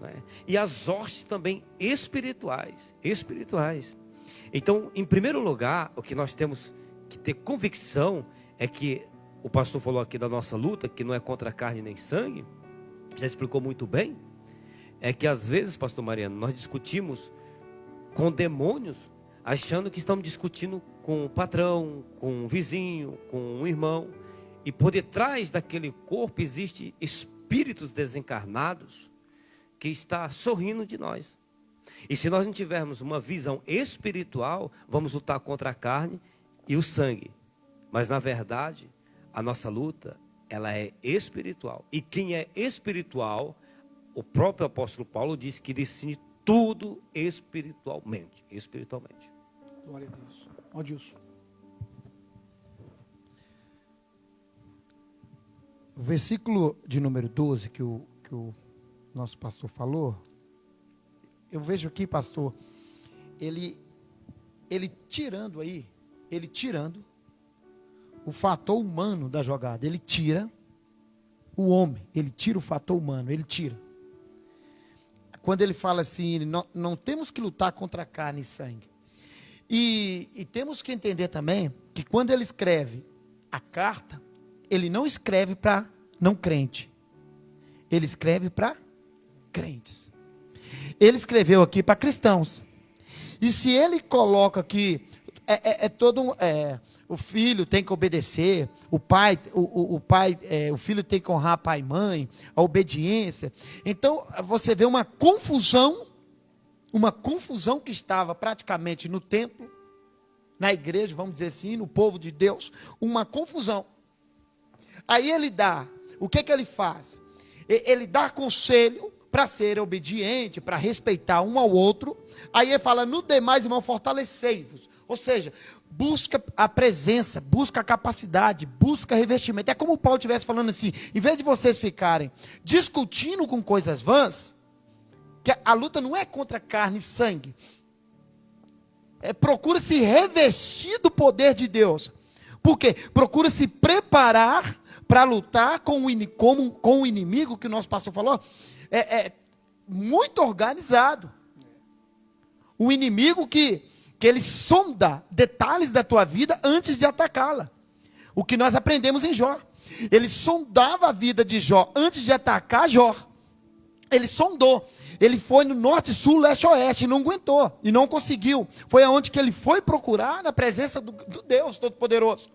Né? E as hostes também espirituais. Então, em primeiro lugar, o que nós temos que ter convicção é que o pastor falou aqui da nossa luta, que não é contra carne nem sangue, já explicou muito bem, é que às vezes, pastor Mariano, nós discutimos com demônios, achando que estamos discutindo com o patrão, com o vizinho, com um irmão, e por detrás daquele corpo existe espíritos desencarnados que está sorrindo de nós. E se nós não tivermos uma visão espiritual, vamos lutar contra a carne e o sangue. Mas na verdade, a nossa luta, ela é espiritual. E quem é espiritual, o próprio apóstolo Paulo diz que decide tudo espiritualmente. Glória a Deus. Ó Dilson. O versículo de número 12 que o nosso pastor falou, eu vejo aqui, pastor, ele tirando o fator humano da jogada. Ele tira o homem, ele tira o fator humano, ele tira. Quando ele fala assim, não temos que lutar contra carne e sangue. E temos que entender também que quando ele escreve a carta, ele não escreve para não crente. Ele escreve para crentes. Ele escreveu aqui para cristãos. E se ele coloca aqui, o filho tem que obedecer, o filho tem que honrar pai e mãe, a obediência. Então, você vê uma confusão que estava praticamente no templo, na igreja, vamos dizer assim, no povo de Deus, uma confusão. Aí ele o que ele faz? Ele dá conselho para ser obediente, para respeitar um ao outro. Aí ele fala, no demais, irmão, fortalecei-vos. Ou seja, busca a presença, busca a capacidade, busca revestimento. É como o Paulo estivesse falando assim, em vez de vocês ficarem discutindo com coisas vãs, que a luta não é contra carne e sangue. Procura se revestir do poder de Deus. Por quê? Procura se preparar para lutar com o inimigo, que o nosso pastor falou, muito organizado. Um inimigo que ele sonda detalhes da tua vida antes de atacá-la. O que nós aprendemos em Jó. Ele sondava a vida de Jó antes de atacar Jó. Ele sondou. Ele foi no norte, sul, leste, oeste, e não aguentou, e não conseguiu. Foi aonde que ele foi procurar na presença do Deus Todo-Poderoso.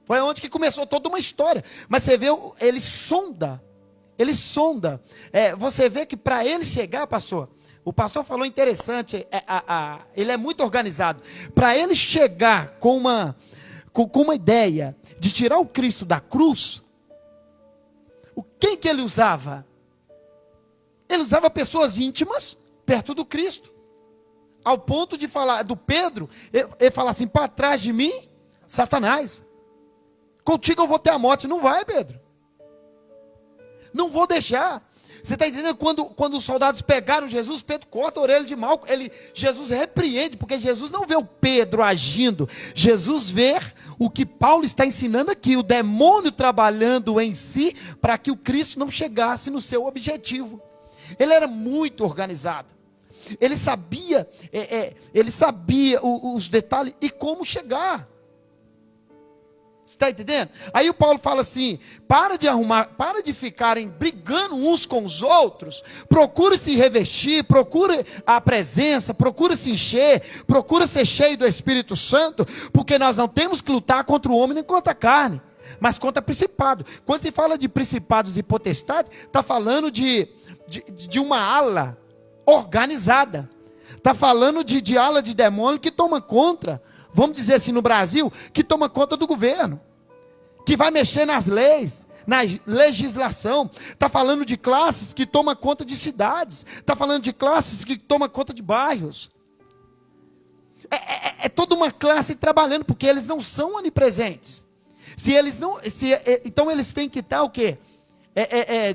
Foi aonde que começou toda uma história. Mas você vê, ele sonda. Você vê que para ele chegar, pastor, o pastor falou interessante, ele é muito organizado. Para ele chegar com uma ideia de tirar o Cristo da cruz, quem que ele usava? Ele usava pessoas íntimas perto do Cristo. Ao ponto de falar do Pedro, ele fala assim, para trás de mim, Satanás. Contigo eu vou ter a morte. Não vai, Pedro. Não vou deixar. Você está entendendo? Quando os soldados pegaram Jesus, Pedro corta a orelha de Malco. Jesus repreende, porque Jesus não vê o Pedro agindo. Jesus vê o que Paulo está ensinando aqui. O demônio trabalhando em si, para que o Cristo não chegasse no seu objetivo. Ele era muito organizado. Ele sabia os detalhes e como chegar. Você está entendendo? Aí o Paulo fala assim, para de ficarem brigando uns com os outros, procure se revestir, procure a presença, procure se encher, procure ser cheio do Espírito Santo, porque nós não temos que lutar contra o homem nem contra a carne, mas contra principado. Quando se fala de principados e potestades, está falando de uma ala organizada, está falando de ala de demônio que toma conta, vamos dizer assim no Brasil, que toma conta do governo, que vai mexer nas leis, na legislação. Está falando de classes que tomam conta de cidades, está falando de classes que tomam conta de bairros. É toda uma classe trabalhando, porque eles não são onipresentes. Então eles têm que estar o quê?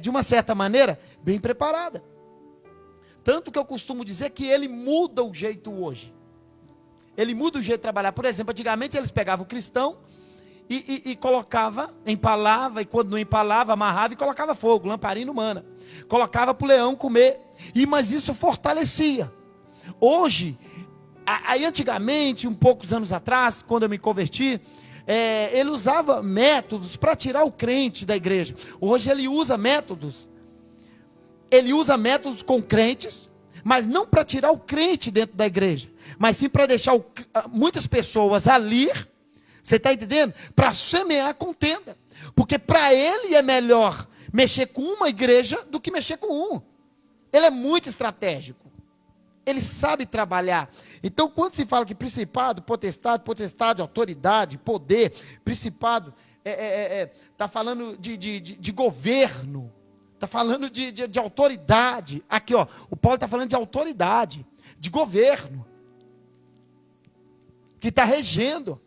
De uma certa maneira, bem preparada. Tanto que eu costumo dizer que ele muda o jeito hoje. Ele muda o jeito de trabalhar. Por exemplo, antigamente eles pegavam o cristão e colocava, empalava, e quando não empalava, amarrava e colocava fogo, lamparina humana. Colocava para o leão comer. Mas isso fortalecia. Hoje, aí antigamente, um poucos anos atrás, quando eu me converti, ele usava métodos para tirar o crente da igreja. Hoje ele usa métodos. Ele usa métodos com crentes, mas não para tirar o crente dentro da igreja, mas sim para deixar muitas pessoas ali, você está entendendo? Para semear contenda. Porque para ele é melhor mexer com uma igreja do que mexer com um. Ele é muito estratégico. Ele sabe trabalhar. Então, quando se fala que principado, potestade, autoridade, poder, principado, está falando de governo. Está falando de autoridade. Aqui, ó, o Paulo está falando de autoridade, de governo, que está regendo.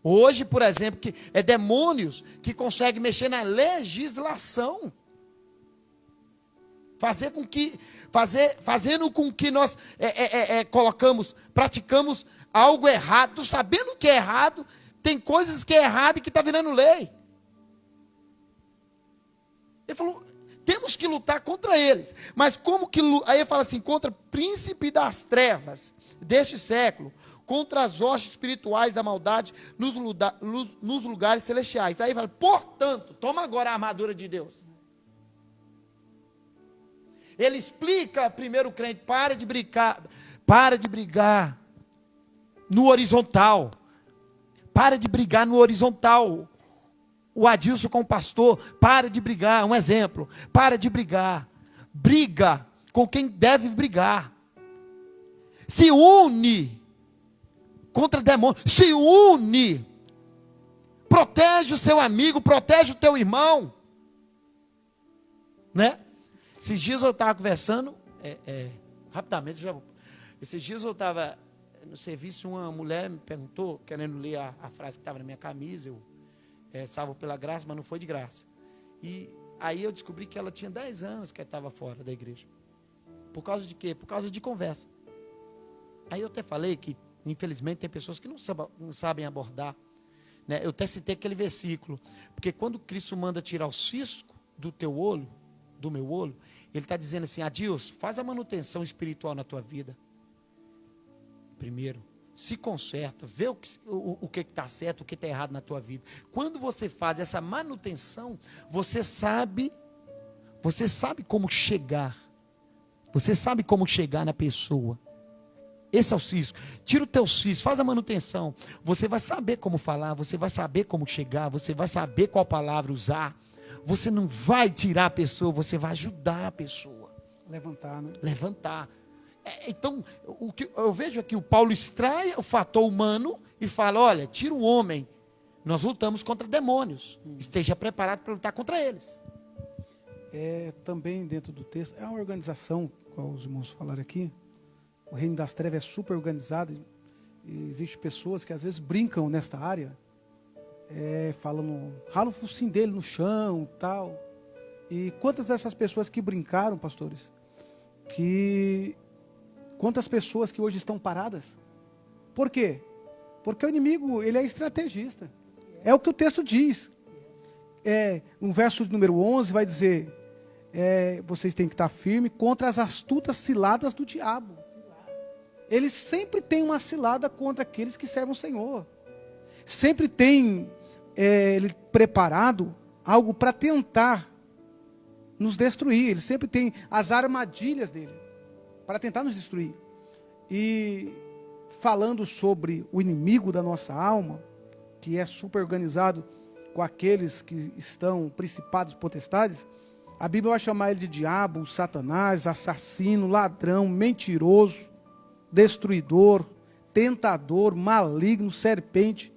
Hoje, por exemplo, que é demônios que conseguem mexer na legislação. Fazendo com que nós praticamos algo errado, sabendo que é errado, tem coisas que é errado e que está virando lei. Ele falou, temos que lutar contra eles. Mas como que... Aí ele fala assim, contra o príncipe das trevas deste século, contra as hostes espirituais da maldade nos lugares celestiais. Aí ele fala, portanto, toma agora a armadura de Deus. Ele explica primeiro o crente, para de brigar no horizontal. Para de brigar no horizontal. O Adilson com o pastor, para de brigar, um exemplo, para de brigar, briga com quem deve brigar, se une contra demônios, se une, protege o seu amigo, protege o teu irmão, né? Esses dias eu estava conversando, rapidamente, esses dias eu estava no serviço, uma mulher me perguntou, querendo ler a frase que estava na minha camisa, salvo pela graça, mas não foi de graça. E aí eu descobri que ela tinha 10 anos que estava fora da igreja. Por causa de quê? Por causa de conversa. Aí eu até falei que, infelizmente, tem pessoas que não sabem abordar. Né? Eu até citei aquele versículo. Porque quando Cristo manda tirar o cisco do teu olho, do meu olho, ele está dizendo assim, Adilson, faz a manutenção espiritual na tua vida. Primeiro. Se conserta, vê o que está certo, o que está errado na tua vida. Quando você faz essa manutenção, você sabe como chegar. Você sabe como chegar na pessoa. Esse é o cisco. Tira o teu cisco, faz a manutenção. Você vai saber como falar, você vai saber como chegar, você vai saber qual palavra usar. Você não vai tirar a pessoa, você vai ajudar a pessoa. Levantar, né? Levantar. Então, o que eu vejo aqui, o Paulo extrai o fator humano e fala, olha, tira o homem, nós lutamos contra demônios, esteja preparado para lutar contra eles. Também dentro do texto, é uma organização, como os irmãos falaram aqui, o reino das trevas é super organizado, e existem pessoas que às vezes brincam nesta área, falam, rala o focinho dele no chão, tal, e quantas dessas pessoas que brincaram, pastores, quantas pessoas que hoje estão paradas? Por quê? Porque o inimigo, ele é estrategista. É o que o texto diz. No verso número 11 vai dizer, vocês têm que estar firmes contra as astutas ciladas do diabo. Ele sempre tem uma cilada contra aqueles que servem o Senhor. Sempre tem ele preparado algo para tentar nos destruir. Ele sempre tem as armadilhas dele para tentar nos destruir. E falando sobre o inimigo da nossa alma, que é super organizado com aqueles que estão principados, potestades, a Bíblia vai chamar ele de diabo, Satanás, assassino, ladrão, mentiroso, destruidor, tentador, maligno, serpente.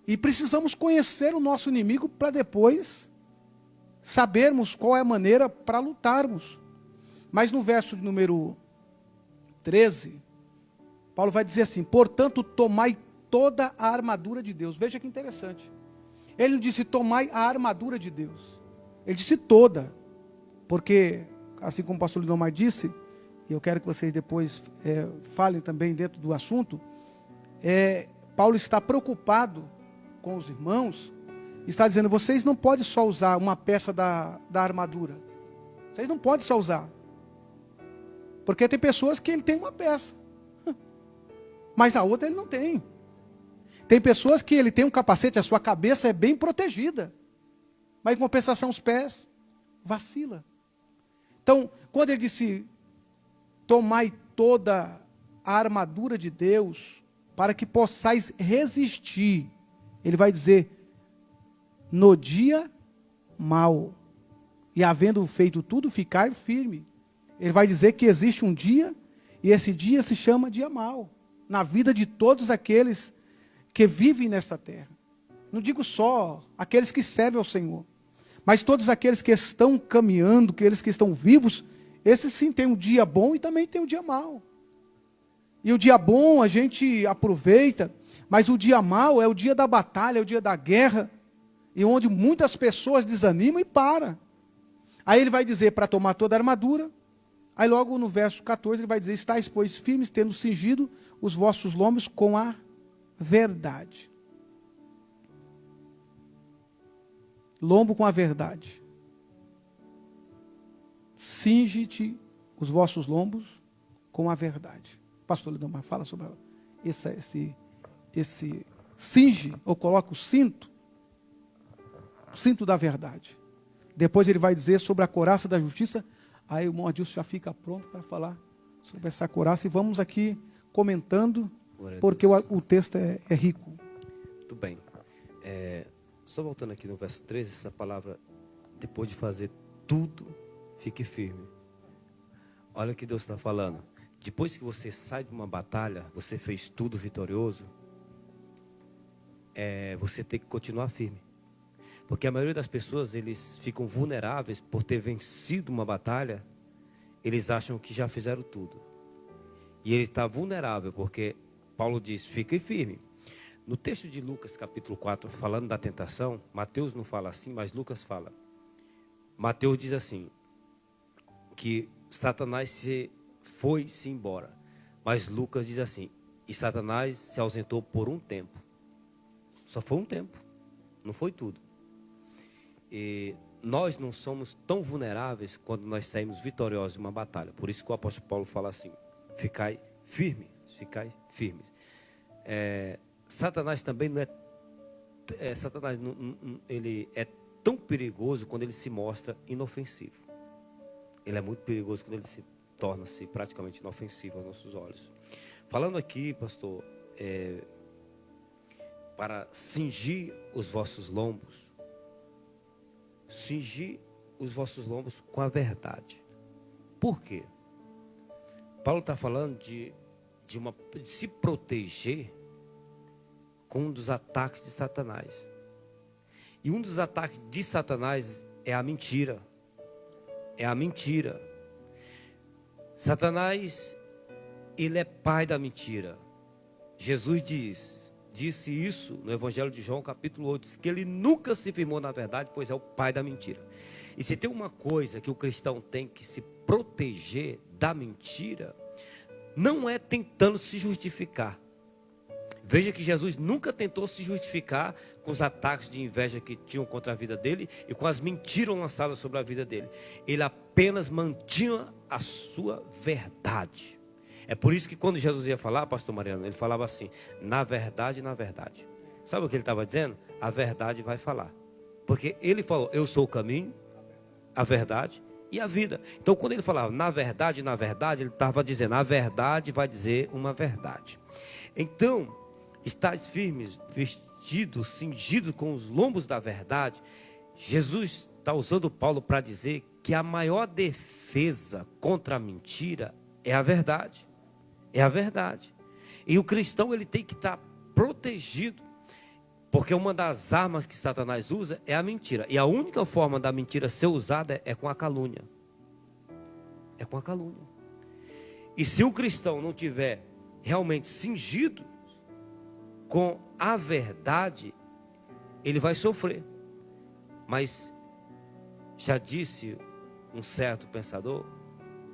E precisamos conhecer o nosso inimigo para depois sabermos qual é a maneira para lutarmos. Mas no verso de número 13, Paulo vai dizer assim: portanto, tomai toda a armadura de Deus. Veja que interessante. Ele não disse tomai a armadura de Deus. Ele disse toda. Porque, assim como o pastor Lindomar disse, e eu quero que vocês depois falem também dentro do assunto, Paulo está preocupado com os irmãos, está dizendo, vocês não podem só usar uma peça da armadura. Vocês não podem só usar. Porque tem pessoas que ele tem uma peça, mas a outra ele não tem. Tem pessoas que ele tem um capacete, a sua cabeça é bem protegida, mas em compensação os pés vacila. Então, quando ele disse, tomai toda a armadura de Deus, para que possais resistir, ele vai dizer, no dia mau, e havendo feito tudo, ficar firme. Ele vai dizer que existe um dia, e esse dia se chama dia mau, na vida de todos aqueles que vivem nesta terra. Não digo só aqueles que servem ao Senhor, mas todos aqueles que estão caminhando, aqueles que estão vivos, esses sim tem um dia bom e também tem um dia mau. E o dia bom a gente aproveita, mas o dia mau é o dia da batalha, é o dia da guerra, e onde muitas pessoas desanimam e param. Aí ele vai dizer para tomar toda a armadura, aí logo no verso 14 ele vai dizer, estáis, pois, firmes, tendo cingido os vossos lombos com a verdade. Lombo com a verdade. Cinge-te os vossos lombos com a verdade. Pastor Lindomar, fala sobre esse cinge, ou coloca o cinto da verdade. Depois ele vai dizer sobre a couraça da justiça. Aí o irmão Adilson já fica pronto para falar sobre essa couraça. E vamos aqui comentando, porque o texto é rico. Muito bem. Só voltando aqui no verso 13, essa palavra, depois de fazer tudo, fique firme. Olha o que Deus está falando. Depois que você sai de uma batalha, você fez tudo vitorioso, você tem que continuar firme. Porque a maioria das pessoas, eles ficam vulneráveis por ter vencido uma batalha, eles acham que já fizeram tudo. E ele está vulnerável, porque Paulo diz, fique firme. No texto de Lucas, capítulo 4, falando da tentação, Mateus não fala assim, mas Lucas fala. Mateus diz assim, que Satanás se embora. Mas Lucas diz assim, e Satanás se ausentou por um tempo. Só foi um tempo, não foi tudo. E nós não somos tão vulneráveis quando nós saímos vitoriosos de uma batalha. Por isso que o apóstolo Paulo fala assim, ficai firmes, ficai firmes. Satanás também não Satanás ele é tão perigoso quando ele se mostra inofensivo. Ele é muito perigoso quando ele torna-se praticamente inofensivo aos nossos olhos. Falando aqui, pastor, para cingir os vossos lombos, cingir os vossos lombos com a verdade. Por quê? Paulo está falando de se proteger com um dos ataques de Satanás. E um dos ataques de Satanás é a mentira. É a mentira. Satanás, ele é pai da mentira. Jesus disse isso no Evangelho de João, capítulo 8, diz que ele nunca se firmou na verdade, pois é o pai da mentira. E se tem uma coisa que o cristão tem que se proteger da mentira, não é tentando se justificar. Veja que Jesus nunca tentou se justificar com os ataques de inveja que tinham contra a vida dele e com as mentiras lançadas sobre a vida dele. Ele apenas mantinha a sua verdade. É por isso que quando Jesus ia falar, pastor Mariano, ele falava assim, na verdade, Sabe o que ele estava dizendo? A verdade vai falar. Porque ele falou, eu sou o caminho, a verdade e a vida. Então, quando ele falava na verdade, ele estava dizendo, a verdade vai dizer uma verdade. Então, estáis firmes, vestidos, cingidos com os lombos da verdade. Jesus está usando Paulo para dizer que a maior defesa contra a mentira é a verdade. É a verdade. E o cristão, ele tem que estar protegido. Porque uma das armas que Satanás usa é a mentira. E a única forma da mentira ser usada é com a calúnia. É com a calúnia. E se o cristão não tiver realmente cingido com a verdade, ele vai sofrer. Mas já disse um certo pensador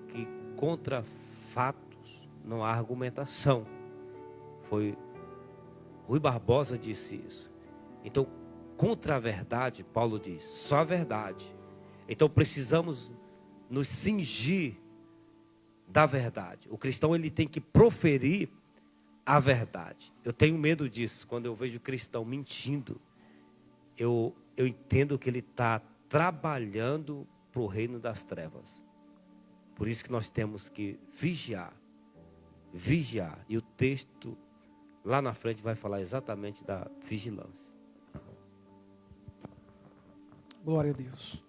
que contra fatos não há argumentação. Foi Rui Barbosa disse isso. Então, contra a verdade, Paulo diz, só a verdade. Então, precisamos nos cingir da verdade. O cristão, ele tem que proferir a verdade. Eu tenho medo disso. Quando eu vejo o cristão mentindo, eu entendo que ele está trabalhando para o reino das trevas. Por isso que nós temos que vigiar. Vigiar. E o texto lá na frente vai falar exatamente da vigilância. Glória a Deus.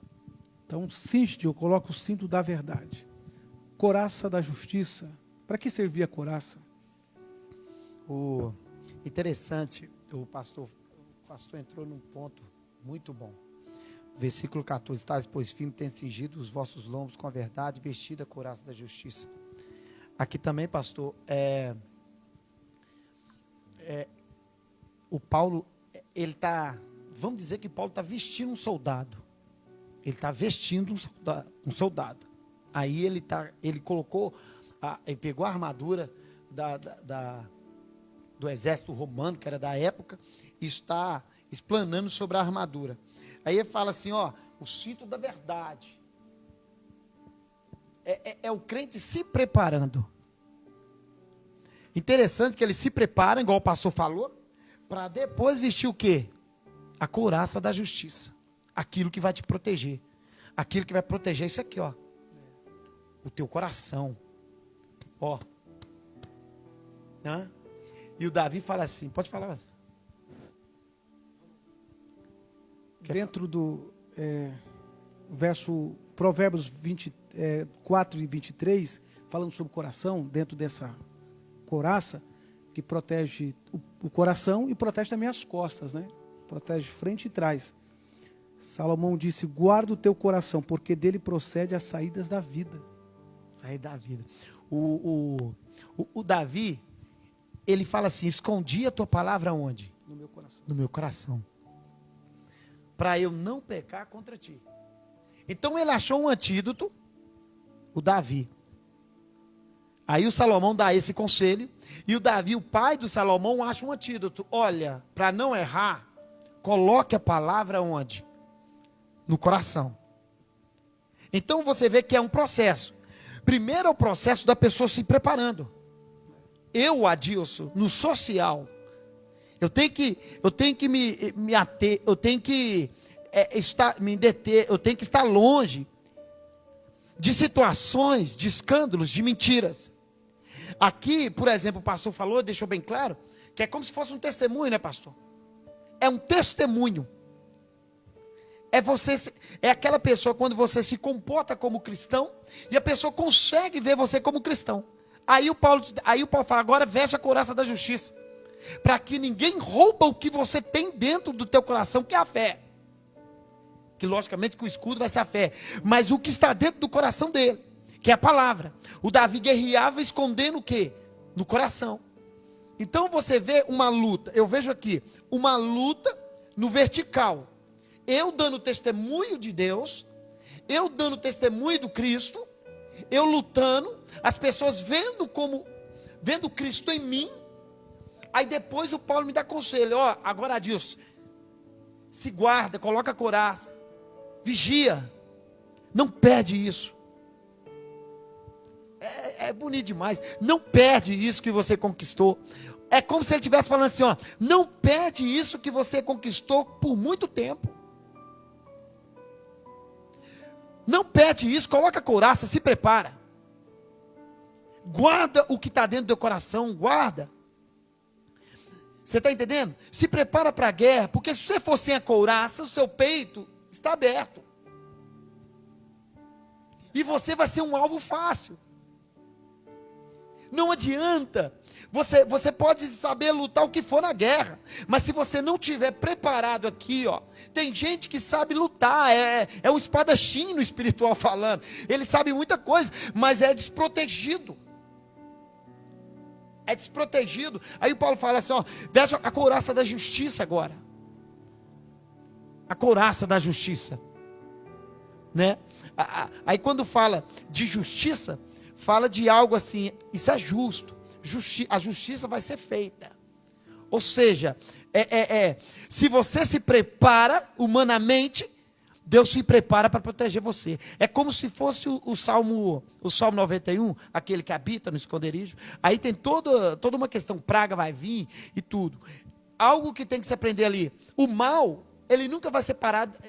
Então, cinge-te, eu coloco o cinto da verdade. Couraça da justiça. Para que servia a couraça? O interessante, o pastor entrou num ponto muito bom. Versículo 14. Estais, pois, firmes, tendo cingido os vossos lombos com a verdade, vestida a couraça da justiça. Aqui também, pastor, o Paulo, ele está, vamos dizer que Paulo está vestindo um soldado. Ele está vestindo um soldado. Aí ele colocou, ele pegou a armadura do exército romano, que era da época, e está explanando sobre a armadura. Aí ele fala assim, ó, o cinto da verdade. É o crente se preparando. Interessante que ele se prepara, igual o pastor falou, para depois vestir o quê? A couraça da justiça. Aquilo que vai te proteger. Aquilo que vai proteger isso aqui, ó. O teu coração. Ó. Hã? E o Davi fala assim, pode falar, mas... Dentro do verso Provérbios 4 e 23, falando sobre o coração, dentro dessa couraça, que protege o coração e protege também as costas, né? Protege frente e trás. Salomão disse, guarda o teu coração, porque dele procede as saídas da vida. Saída da vida. O Davi, ele fala assim, escondi a tua palavra onde? No meu coração. No meu coração. Para eu não pecar contra ti. Então ele achou um antídoto, o Davi. Aí o Salomão dá esse conselho, e o Davi, o pai do Salomão, acha um antídoto. Olha, para não errar, coloque a palavra onde? No coração. Então você vê que é um processo. Primeiro é o processo da pessoa se preparando. Eu, Adilson, no social, eu tenho que me ater, eu tenho que me deter, eu tenho que estar longe de situações, de escândalos, de mentiras. Aqui, por exemplo, o pastor falou, deixou bem claro, que é como se fosse um testemunho, né, pastor? É um testemunho. É aquela pessoa quando você se comporta como cristão e a pessoa consegue ver você como cristão. Aí o Paulo fala, agora veste a couraça da justiça, para que ninguém rouba o que você tem dentro do teu coração, que é a fé. Que logicamente que o escudo vai ser a fé, mas o que está dentro do coração dele, que é a palavra. O Davi guerreava escondendo o quê? No coração. Então você vê uma luta, eu vejo aqui, uma luta no vertical. Eu dando testemunho de Deus, eu dando testemunho do Cristo, eu lutando, as pessoas vendo Cristo em mim. Aí depois o Paulo me dá conselho, ó, agora Adilson, se guarda, coloca a couraça, vigia, não perde isso. É bonito demais. Não perde isso que você conquistou. É como se ele estivesse falando assim, ó, não perde isso que você conquistou por muito tempo. Não perde isso, coloca a couraça, se prepara. Guarda o que está dentro do teu coração, guarda. Você está entendendo? Se prepara para a guerra, porque se você for sem a couraça, o seu peito está aberto. E você vai ser um alvo fácil. Não adianta. Você pode saber lutar o que for na guerra, mas se você não tiver preparado aqui, ó, tem gente que sabe lutar, é o espadachim no espiritual falando. Ele sabe muita coisa, mas é desprotegido. É desprotegido. Aí o Paulo fala assim, ó, veja a couraça da justiça agora. A couraça da justiça, né? Aí quando fala de justiça, fala de algo assim, isso é justo. A justiça vai ser feita. Ou seja, se você se prepara humanamente, Deus se prepara para proteger você. É como se fosse o Salmo 91, aquele que habita no esconderijo. Aí tem toda uma questão, praga vai vir e tudo. Algo que tem que se aprender ali. O mal, ele nunca vai ser parado,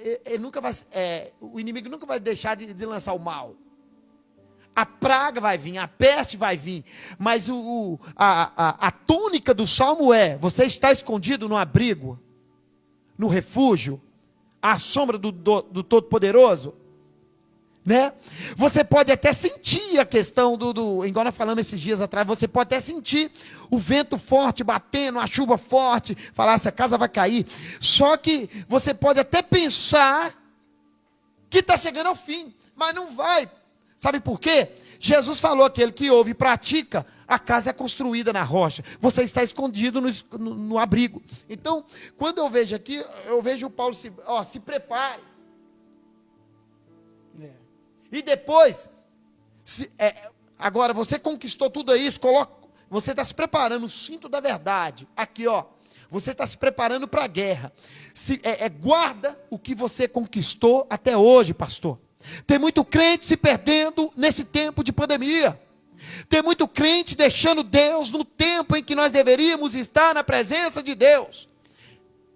o inimigo nunca vai deixar de lançar o mal. A praga vai vir, a peste vai vir, mas a tônica do Salmo é, você está escondido no abrigo, no refúgio, à sombra do Todo-Poderoso, né? Você pode até sentir a questão igual nós falamos esses dias atrás, você pode até sentir o vento forte batendo, a chuva forte, falar, essa casa vai cair, só que você pode até pensar que está chegando ao fim, mas não vai. Sabe por quê? Jesus falou, aquele que ouve e pratica, a casa é construída na rocha. Você está escondido no abrigo. Então, quando eu vejo aqui, eu vejo o Paulo se prepare. E depois, agora você conquistou tudo isso, você está se preparando, o cinto da verdade. Aqui, ó. Você está se preparando para a guerra. Guarda o que você conquistou até hoje, pastor. Tem muito crente se perdendo nesse tempo de pandemia. Tem muito crente deixando Deus no tempo em que nós deveríamos estar na presença de Deus.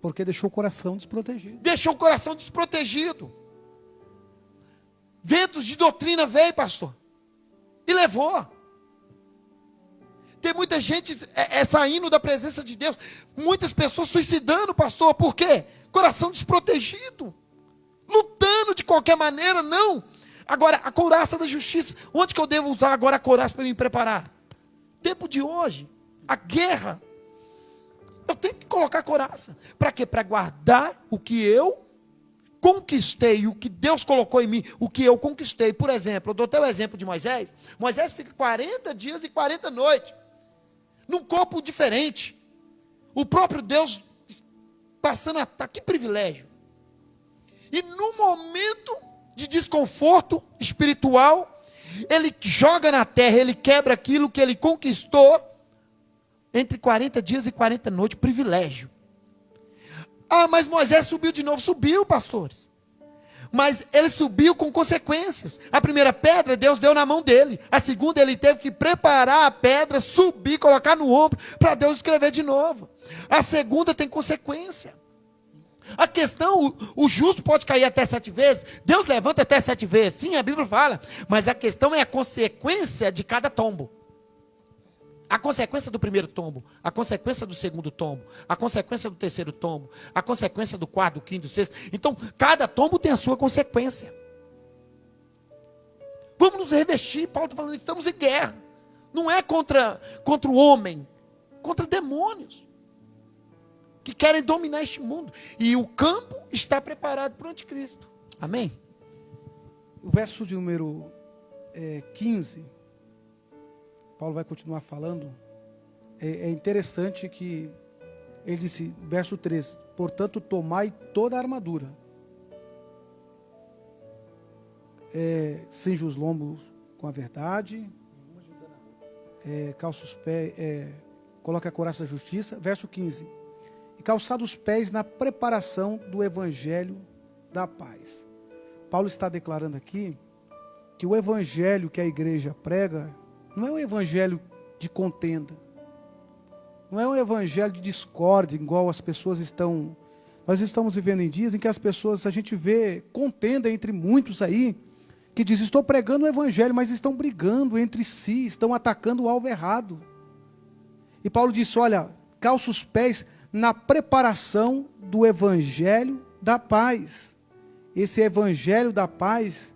Porque deixou o coração desprotegido. Deixou o coração desprotegido. Ventos de doutrina veio, pastor, e levou. Tem muita gente saindo da presença de Deus. Muitas pessoas suicidando, pastor. Por quê? Coração desprotegido. Lutando de qualquer maneira, não. Agora, a couraça da justiça. Onde que eu devo usar agora a couraça para me preparar? Tempo de hoje. A guerra. Eu tenho que colocar a couraça. Para quê? Para guardar o que eu conquistei, o que Deus colocou em mim, o que eu conquistei. Por exemplo, eu dou até o exemplo de Moisés. Moisés fica 40 dias e 40 noites. Num corpo diferente. O próprio Deus passando a... Que privilégio. E no momento de desconforto espiritual, ele joga na terra, ele quebra aquilo que ele conquistou entre 40 dias e 40 noites, privilégio. Ah, mas Moisés subiu de novo. Subiu, pastores. Mas ele subiu com consequências. A primeira pedra, Deus deu na mão dele. A segunda, ele teve que preparar a pedra, subir, colocar no ombro, para Deus escrever de novo. A segunda tem consequência. A questão, o justo pode cair até 7 vezes, Deus levanta até 7 vezes, sim, a Bíblia fala, mas a questão é a consequência de cada tombo. A consequência do primeiro tombo, a consequência do segundo tombo, a consequência do terceiro tombo, a consequência do quarto, do quinto, do sexto. Então, cada tombo tem a sua consequência. Vamos nos revestir, Paulo está falando, estamos em guerra. Não é contra o homem, contra demônios que querem dominar este mundo. E o campo está preparado para o anticristo. Amém? O verso de número 15, Paulo vai continuar falando. É interessante que ele disse, verso 13, portanto, tomai toda a armadura, cinge os lombos com a verdade, calça os pés, coloca a couraça da justiça. Verso 15, e calçados os pés na preparação do evangelho da paz. Paulo está declarando aqui que o evangelho que a igreja prega não é um evangelho de contenda. Não é um evangelho de discórdia, igual as pessoas estão... Nós estamos vivendo em dias em que as pessoas, a gente vê contenda entre muitos aí, que dizem, estou pregando o evangelho, mas estão brigando entre si, estão atacando o alvo errado. E Paulo disse, olha, calça os pés na preparação do evangelho da paz. Esse evangelho da paz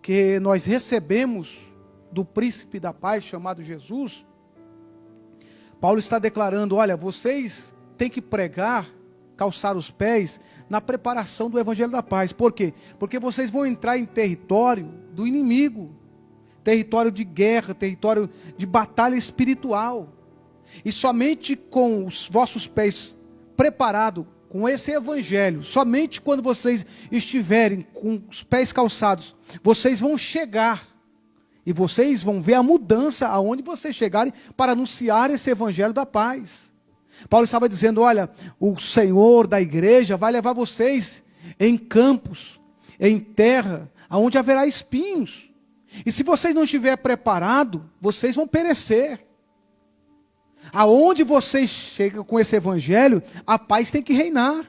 que nós recebemos do príncipe da paz, chamado Jesus, Paulo está declarando, olha, vocês têm que pregar, calçar os pés na preparação do evangelho da paz. Por quê? Porque vocês vão entrar em território do inimigo, território de guerra, território de batalha espiritual. E somente com os vossos pés preparados, com esse evangelho, somente quando vocês estiverem com os pés calçados, vocês vão chegar. E vocês vão ver a mudança aonde vocês chegarem para anunciar esse evangelho da paz. Paulo estava dizendo, olha, o Senhor da igreja vai levar vocês em campos, em terra, aonde haverá espinhos. E se vocês não estiverem preparados, vocês vão perecer. Aonde vocês chegam com esse evangelho, a paz tem que reinar.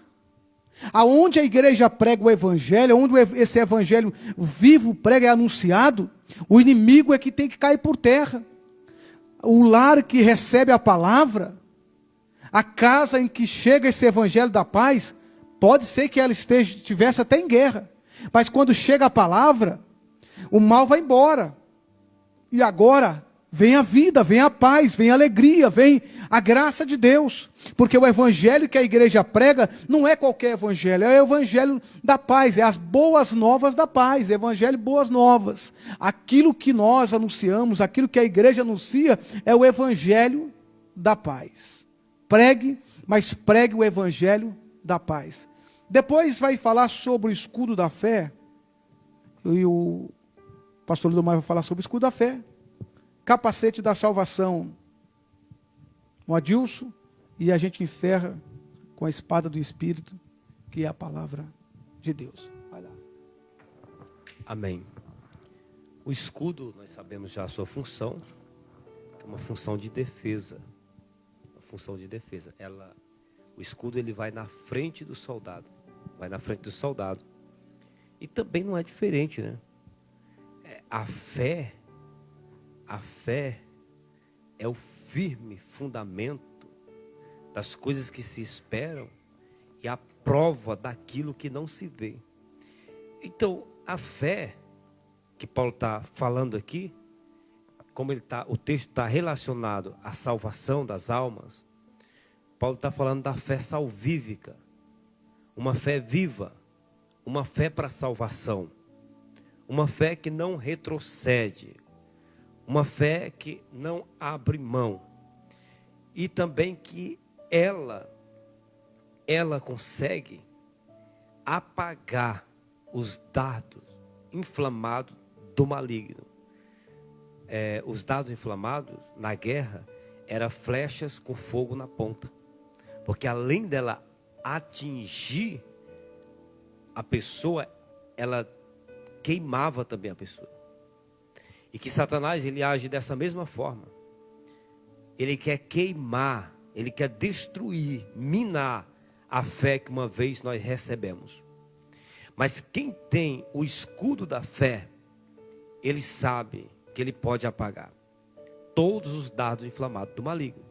Aonde a igreja prega o evangelho, onde esse evangelho vivo prega e é anunciado, o inimigo é que tem que cair por terra. O lar que recebe a palavra, a casa em que chega esse evangelho da paz, pode ser que ela estivesse até em guerra, mas quando chega a palavra, o mal vai embora. E agora vem a vida, vem a paz, vem a alegria, vem a graça de Deus. Porque o evangelho que a igreja prega não é qualquer evangelho, é o evangelho da paz, é as boas novas da paz, evangelho boas novas. Aquilo que nós anunciamos, aquilo que a igreja anuncia, é o evangelho da paz. Pregue, mas pregue o evangelho da paz. Depois vai falar sobre o escudo da fé, e o pastor Lidomar vai falar sobre o escudo da fé. Capacete da salvação, o Adilson, e a gente encerra com a espada do Espírito, que é a palavra de Deus. Vai lá. Amém. O escudo, nós sabemos já a sua função, que é uma função de defesa. Uma função de defesa. O escudo ele vai na frente do soldado. Vai na frente do soldado. E também não é diferente, né? A fé é o firme fundamento das coisas que se esperam e a prova daquilo que não se vê. Então, a fé que Paulo está falando aqui, como o texto está relacionado à salvação das almas, Paulo está falando da fé salvífica, uma fé viva, uma fé para a salvação, uma fé que não retrocede, uma fé que não abre mão. E também que ela consegue apagar os dardos inflamados do maligno. Os dardos inflamados na guerra eram flechas com fogo na ponta. Porque além dela atingir a pessoa, ela queimava também a pessoa. E que Satanás, ele age dessa mesma forma. Ele quer queimar, ele quer destruir, minar a fé que uma vez nós recebemos. Mas quem tem o escudo da fé, ele sabe que ele pode apagar todos os dardos inflamados do maligno.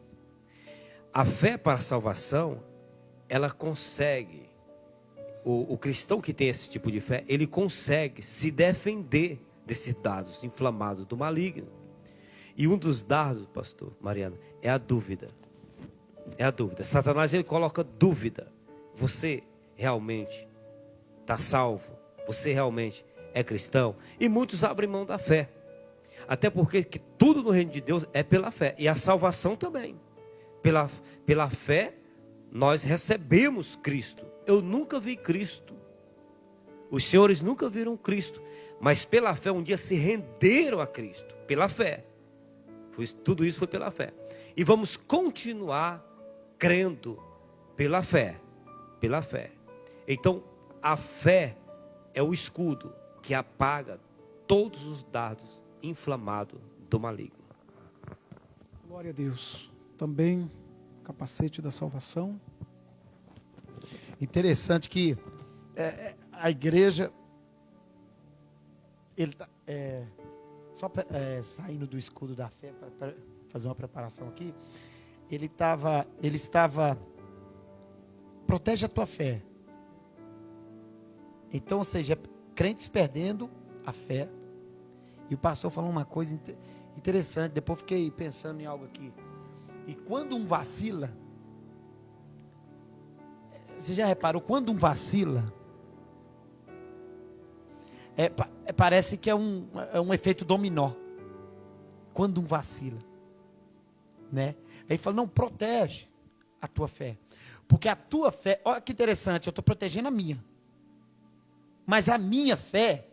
A fé para a salvação, ela consegue, o cristão que tem esse tipo de fé, ele consegue se defender desses dardos inflamados do maligno. E um dos dardos, pastor Mariano, é a dúvida. É a dúvida. Satanás, ele coloca dúvida. Você realmente está salvo? Você realmente é cristão? E muitos abrem mão da fé. Até porque que tudo no reino de Deus é pela fé. E a salvação também. Pela fé, nós recebemos Cristo. Eu nunca vi Cristo. Os senhores nunca viram Cristo. Mas pela fé, um dia se renderam a Cristo. Pela fé. Tudo isso foi pela fé. E vamos continuar crendo pela fé. Pela fé. Então, a fé é o escudo que apaga todos os dardos inflamados do maligno. Glória a Deus. Também capacete da salvação. Interessante que a igreja, ele saindo do escudo da fé para fazer uma preparação aqui, ele estava protege a tua fé. Então, ou seja, crentes perdendo a fé. E o pastor falou uma coisa interessante, depois fiquei pensando em algo aqui. E quando um vacila, você já reparou, quando um vacila, parece que é um efeito dominó. Quando um vacila, né? Aí ele fala, não, protege a tua fé. Porque a tua fé, olha que interessante, eu estou protegendo a minha. Mas a minha fé,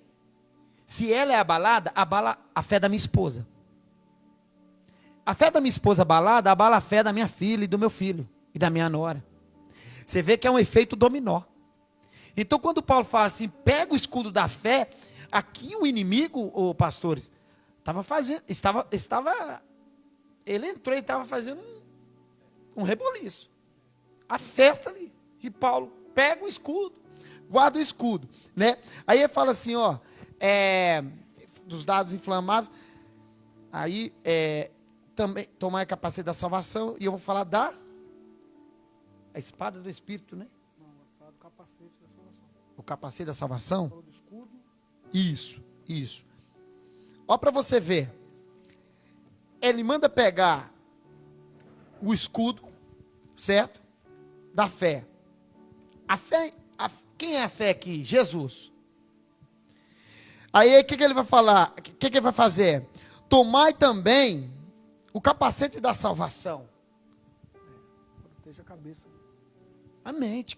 se ela é abalada, abala a fé da minha esposa. A fé da minha esposa abalada, abala a fé da minha filha e do meu filho e da minha nora. Você vê que é um efeito dominó. Então, quando Paulo fala assim, pega o escudo da fé, aqui o inimigo, pastores, ele entrou e estava fazendo um reboliço. A festa ali. E Paulo pega o escudo, guarda o escudo, né? Aí ele fala assim, ó, dos dados inflamáveis, aí também tomar a capacete da salvação, e eu vou falar da a espada do Espírito, né? Não, fala do capacete da salvação. O capacete da salvação? Fala do escudo. Isso. Ó para você ver. Ele manda pegar o escudo, certo? Da fé. A fé, quem é a fé aqui? Jesus. Aí o que ele vai falar? O que ele vai fazer? Tomai também o capacete da salvação. Proteja a cabeça. A mente.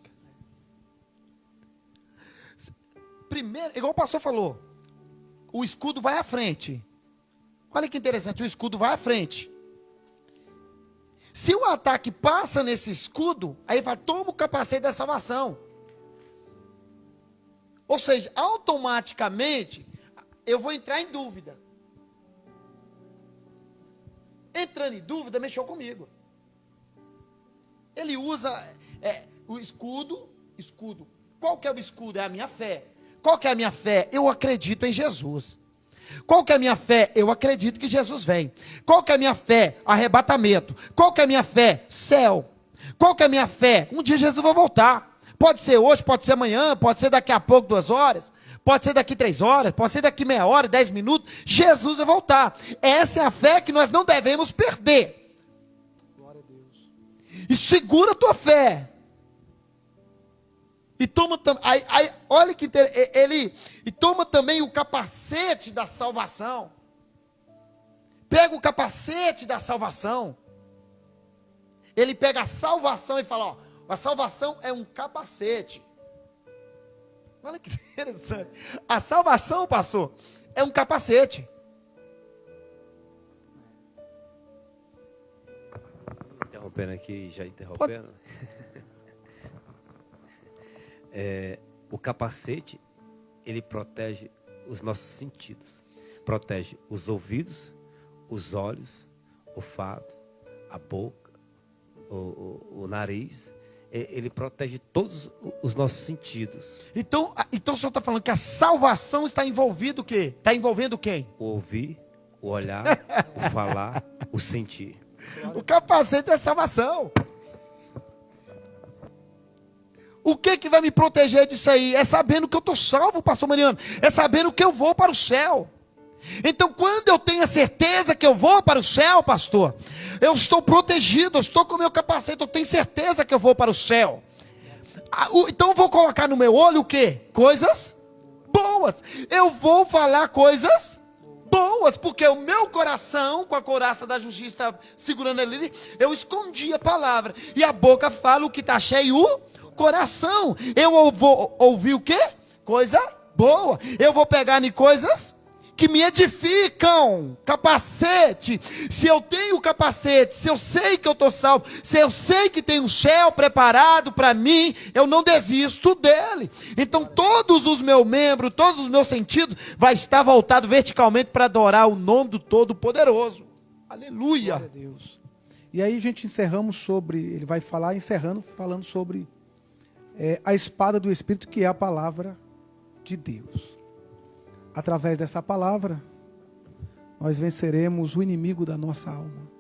Primeiro, igual o pastor falou, o escudo vai à frente. Olha que interessante, o escudo vai à frente. Se o ataque passa nesse escudo, aí vai, toma o capacete da salvação. Ou seja, automaticamente, eu vou entrar em dúvida. Entrando em dúvida, mexeu comigo. Ele usa o escudo. Qual que é o escudo? É a minha fé. Qual que é a minha fé? Eu acredito em Jesus. Qual que é a minha fé? Eu acredito que Jesus vem. Qual que é a minha fé? Arrebatamento. Qual que é a minha fé? Céu. Qual que é a minha fé? Um dia Jesus vai voltar. Pode ser hoje, pode ser amanhã, pode ser daqui a pouco, 2 horas, pode ser daqui 3 horas, pode ser daqui meia hora, 10 minutos. Jesus vai voltar. Essa é a fé que nós não devemos perder. Glória a Deus. E segura a tua fé. E toma olha que ele e toma também o capacete da salvação. Pega o capacete da salvação. Ele pega a salvação e fala, ó, a salvação é um capacete. Olha que interessante. A salvação, pastor, é um capacete. Interrompendo aqui, já interrompendo. O capacete, ele protege os nossos sentidos. Protege os ouvidos, os olhos, o fato, a boca, o nariz. Ele protege todos os nossos sentidos. Então o senhor está falando que a salvação está envolvido o quê? Está envolvendo quem? O ouvir, o olhar, o falar, o sentir. O capacete é salvação. O que vai me proteger disso aí? É sabendo que eu estou salvo, pastor Mariano. É sabendo que eu vou para o céu. Então, quando eu tenho a certeza que eu vou para o céu, pastor, eu estou protegido, eu estou com o meu capacete, eu tenho certeza que eu vou para o céu. Então, eu vou colocar no meu olho o quê? Coisas boas. Eu vou falar coisas boas, porque o meu coração, com a couraça da justiça segurando ali, eu escondi a palavra. E a boca fala o que está cheio, o coração. Eu vou ouvir o quê? Coisa boa. Eu vou pegar em coisas que me edificam. Capacete. Se eu tenho capacete, se eu sei que eu estou salvo, se eu sei que tem um céu preparado para mim, eu não desisto dele. Então todos os meus membros, todos os meus sentidos vai estar voltado verticalmente para adorar o nome do Todo-Poderoso. Aleluia. Glória a Deus. E aí a gente encerramos sobre, ele vai falar, falando sobre a espada do Espírito, que é a palavra de Deus. Através dessa palavra, nós venceremos o inimigo da nossa alma.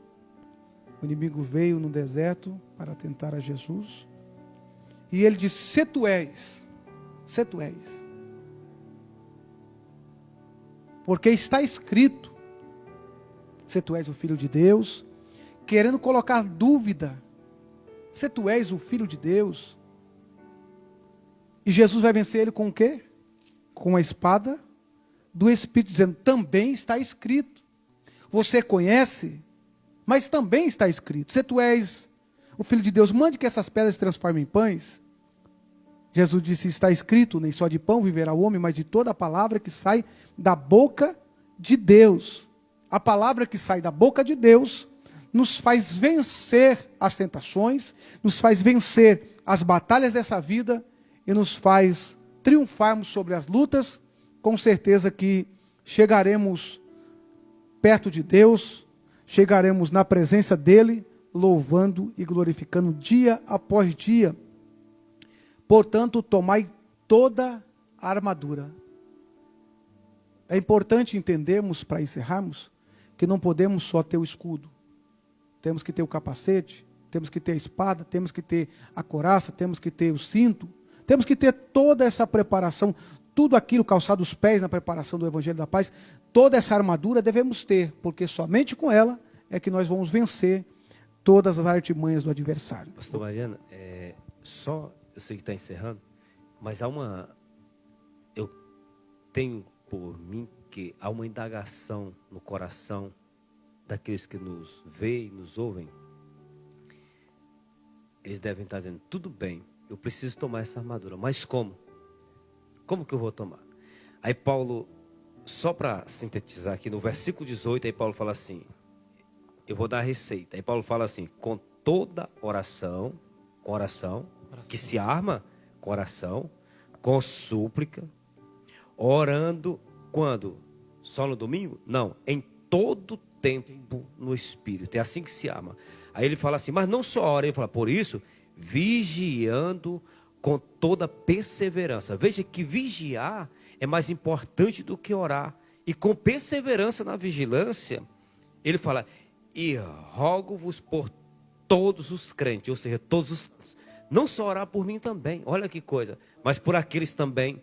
O inimigo veio no deserto para tentar a Jesus. E ele disse, se tu és. Porque está escrito, se tu és o Filho de Deus, querendo colocar dúvida, se tu és o Filho de Deus. E Jesus vai vencer ele com o quê? Com a espada do Espírito, dizendo, também está escrito. Você conhece, mas também está escrito. Se tu és o Filho de Deus, mande que essas pedras se transformem em pães. Jesus disse, está escrito, nem só de pão viverá o homem, mas de toda a palavra que sai da boca de Deus. A palavra que sai da boca de Deus nos faz vencer as tentações, nos faz vencer as batalhas dessa vida e nos faz triunfarmos sobre as lutas. Com certeza que chegaremos perto de Deus, chegaremos na presença dEle, louvando e glorificando dia após dia. Portanto, tomai toda a armadura. É importante entendermos, para encerrarmos, que não podemos só ter o escudo. Temos que ter o capacete, temos que ter a espada, temos que ter a couraça, temos que ter o cinto, temos que ter toda essa preparação, tudo aquilo, calçar os pés na preparação do Evangelho da Paz, toda essa armadura devemos ter, porque somente com ela é que nós vamos vencer todas as artimanhas do adversário. Pastor Mariana, eu sei que está encerrando, mas eu tenho por mim que há uma indagação no coração daqueles que nos veem, nos ouvem. Eles devem estar dizendo, tudo bem, eu preciso tomar essa armadura, mas como? Como que eu vou tomar? Aí Paulo, só para sintetizar aqui, no versículo 18, aí Paulo fala assim, eu vou dar a receita. Aí Paulo fala assim, com toda oração, que se arma com oração, com súplica, orando, quando? Só no domingo? Não, em todo tempo no Espírito, é assim que se arma. Aí ele fala assim, mas não só ora, ele fala, por isso, vigiando com toda perseverança. Veja que vigiar é mais importante do que orar. E com perseverança na vigilância, ele fala, e rogo-vos por todos os crentes, ou seja, todos os, não só orar por mim também, olha que coisa, mas por aqueles também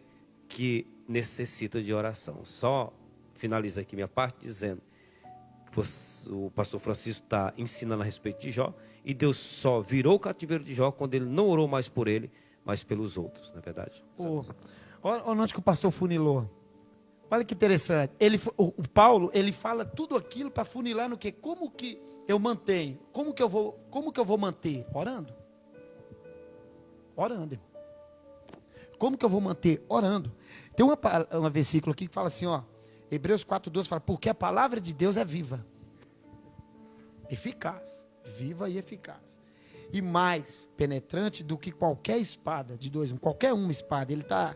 que necessitam de oração. Só finalizo aqui minha parte dizendo, o pastor Francisco está ensinando a respeito de Jó, e Deus só virou o cativeiro de Jó quando ele não orou mais por ele, mas pelos outros, não é verdade? Olha onde que o pastor funilou. Olha que interessante. O Paulo, ele fala tudo aquilo para funilar no quê? Como que eu mantenho? Como que eu vou manter? Orando. Orando, irmão. Como que eu vou manter? Orando. Tem uma versículo aqui que fala assim, ó, Hebreus 4:12 fala, porque a palavra de Deus é viva, eficaz, viva e eficaz, e mais penetrante do que qualquer espada de dois, qualquer uma espada, ele está,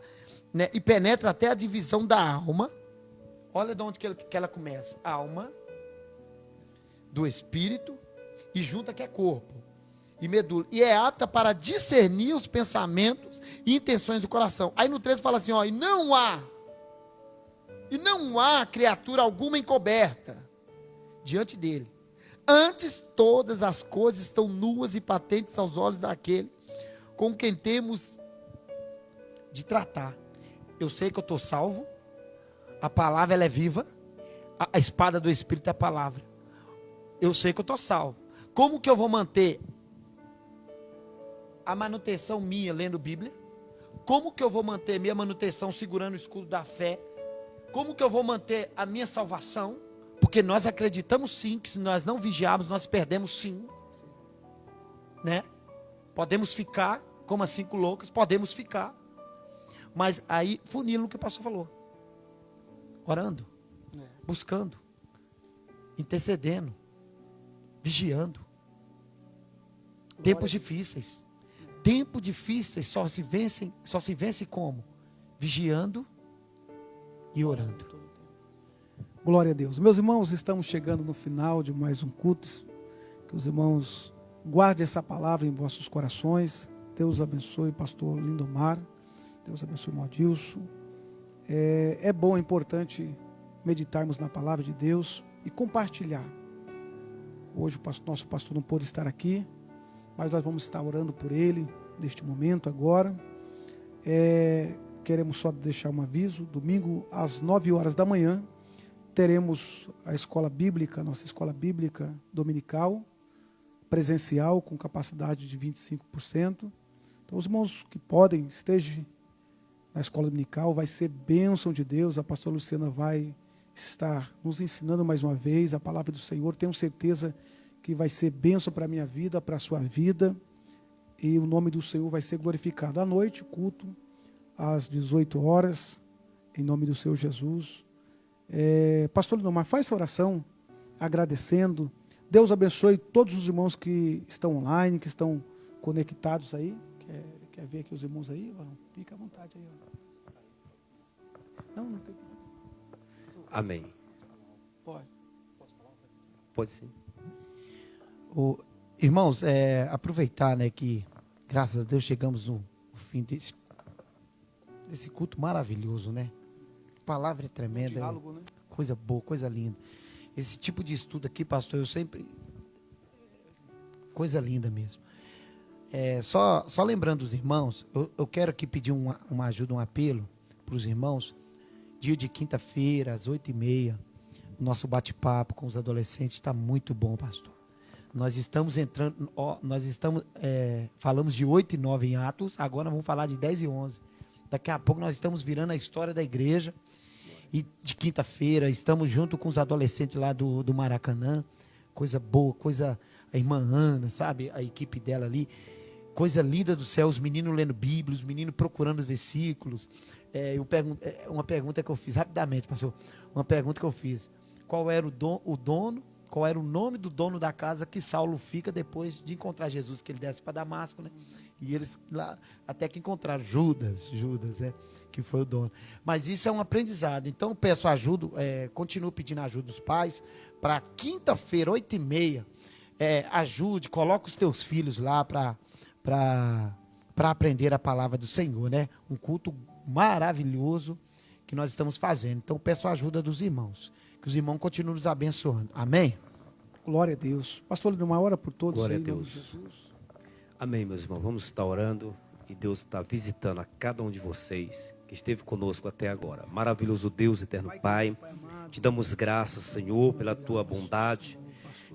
né, e penetra até a divisão da alma. Olha de onde que ela começa, alma, do espírito, e junta que é corpo, e medula, e é apta para discernir os pensamentos e intenções do coração. Aí no 13 fala assim, ó, e não há criatura alguma encoberta diante dele. Antes, todas as coisas estão nuas e patentes aos olhos daquele com quem temos de tratar. Eu sei que eu estou salvo, a palavra ela é viva, a espada do Espírito é a palavra. Eu sei que eu estou salvo. Como que eu vou manter a manutenção minha lendo Bíblia? Como que eu vou manter minha manutenção segurando o escudo da fé? Como que eu vou manter a minha salvação? Porque nós acreditamos sim, que se nós não vigiarmos, nós perdemos sim. Né? Podemos ficar, como as 5 loucas, podemos ficar. Mas aí, funila o que o pastor falou. Orando, buscando, intercedendo, vigiando. Tempos difíceis. Tempos difíceis só se vence como? Vigiando e orando. Glória a Deus. Meus irmãos, estamos chegando no final de mais um culto. Que os irmãos guardem essa palavra em vossos corações. Deus abençoe o pastor Lindomar. Deus abençoe o irmão Adilson. É bom, é importante meditarmos na palavra de Deus e compartilhar. Hoje o nosso pastor não pôde estar aqui, mas nós vamos estar orando por ele neste momento agora. Queremos só deixar um aviso: domingo às 9 horas da manhã teremos a escola bíblica, nossa escola bíblica dominical, presencial, com capacidade de 25%. Então os irmãos que podem, estejam na escola dominical, vai ser bênção de Deus. A pastora Luciana vai estar nos ensinando mais uma vez a palavra do Senhor. Tenho certeza que vai ser bênção para a minha vida, para a sua vida, e o nome do Senhor vai ser glorificado. À noite, culto, às 18 horas, em nome do Senhor Jesus. Pastor Lindomar, faz essa oração, agradecendo. Deus abençoe todos os irmãos que estão online, que estão conectados aí. Quer ver aqui os irmãos aí? Fica à vontade aí. Não tem. Amém. Pode. Pode sim. Irmãos, aproveitar, né, que graças a Deus chegamos no fim desse culto maravilhoso, né? A palavra é tremenda, Diálogo, né? Coisa boa, coisa linda. Esse tipo de estudo aqui, pastor, coisa linda mesmo. Só lembrando os irmãos, eu quero aqui pedir uma ajuda, um apelo para os irmãos. Dia de quinta-feira, às 8h30, o nosso bate-papo com os adolescentes está muito bom, pastor. Nós estamos entrando, falamos de 8 e 9 em Atos, agora vamos falar de 10 e 11. Daqui a pouco nós estamos virando a história da igreja. E de quinta-feira estamos junto com os adolescentes lá do Maracanã. Coisa boa, a irmã Ana, sabe? A equipe dela ali. Coisa linda do céu, os meninos lendo Bíblia, os meninos procurando os versículos. Uma pergunta que eu fiz, rapidamente, pastor. Uma pergunta que eu fiz. Qual era o dono? Qual era o nome do dono da casa que Saulo fica depois de encontrar Jesus, que ele desce para Damasco, né? E eles lá, até que encontraram Judas, que foi o dono. Mas isso é um aprendizado. Então, eu peço ajuda, continuo pedindo ajuda dos pais, para quinta-feira, 8h30, ajude, coloca os teus filhos lá para aprender a palavra do Senhor, né? Um culto maravilhoso que nós estamos fazendo. Então, peço a ajuda dos irmãos. Que os irmãos continuem nos abençoando. Amém? Glória a Deus. Pastor, uma hora por todos. Glória aí, a Deus. Jesus. Amém, meus irmãos. Vamos estar orando e Deus está visitando a cada um de vocês que esteve conosco até agora. Maravilhoso Deus, eterno Pai, te damos graças, Senhor, pela tua bondade,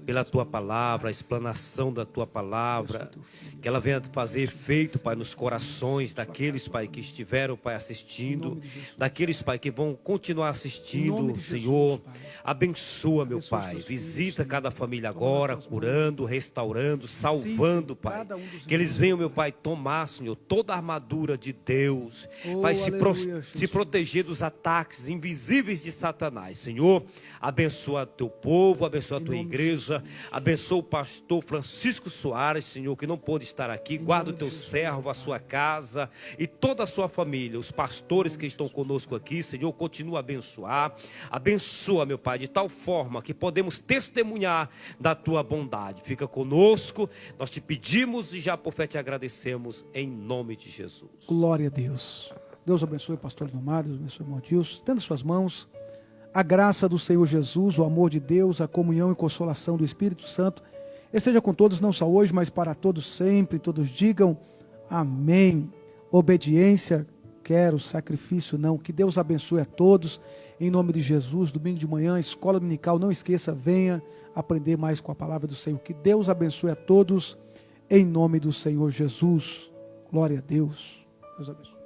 pela tua palavra, a explanação da tua palavra, que ela venha fazer efeito, Pai, nos corações daqueles, Pai, que estiveram, Pai, assistindo, daqueles, Pai, que vão continuar assistindo, Senhor. Abençoa, meu Pai, visita cada família agora, curando, restaurando, salvando, Pai. Que eles venham, meu Pai, tomar, Senhor, toda a armadura de Deus, Pai, se proteger dos ataques invisíveis de Satanás, Senhor. Abençoa teu povo, abençoa a tua igreja. Abençoa o pastor Francisco Soares, Senhor, que não pôde estar aqui. Guarda o teu servo, a sua casa e toda a sua família. Os pastores que estão conosco aqui, Senhor, continua a abençoar. Abençoa, meu Pai, de tal forma que podemos testemunhar da tua bondade. Fica conosco, nós te pedimos e já por fé te agradecemos em nome de Jesus. Glória a Deus. Deus abençoe o pastor Lindomar, Deus abençoe o irmão Adilson. Estenda suas mãos. A graça do Senhor Jesus, o amor de Deus, a comunhão e consolação do Espírito Santo esteja com todos, não só hoje, mas para todos sempre. Todos digam amém. Obediência, quero, sacrifício não. Que Deus abençoe a todos, em nome de Jesus. Domingo de manhã, escola dominical, não esqueça, venha aprender mais com a palavra do Senhor. Que Deus abençoe a todos, em nome do Senhor Jesus. Glória a Deus. Deus abençoe.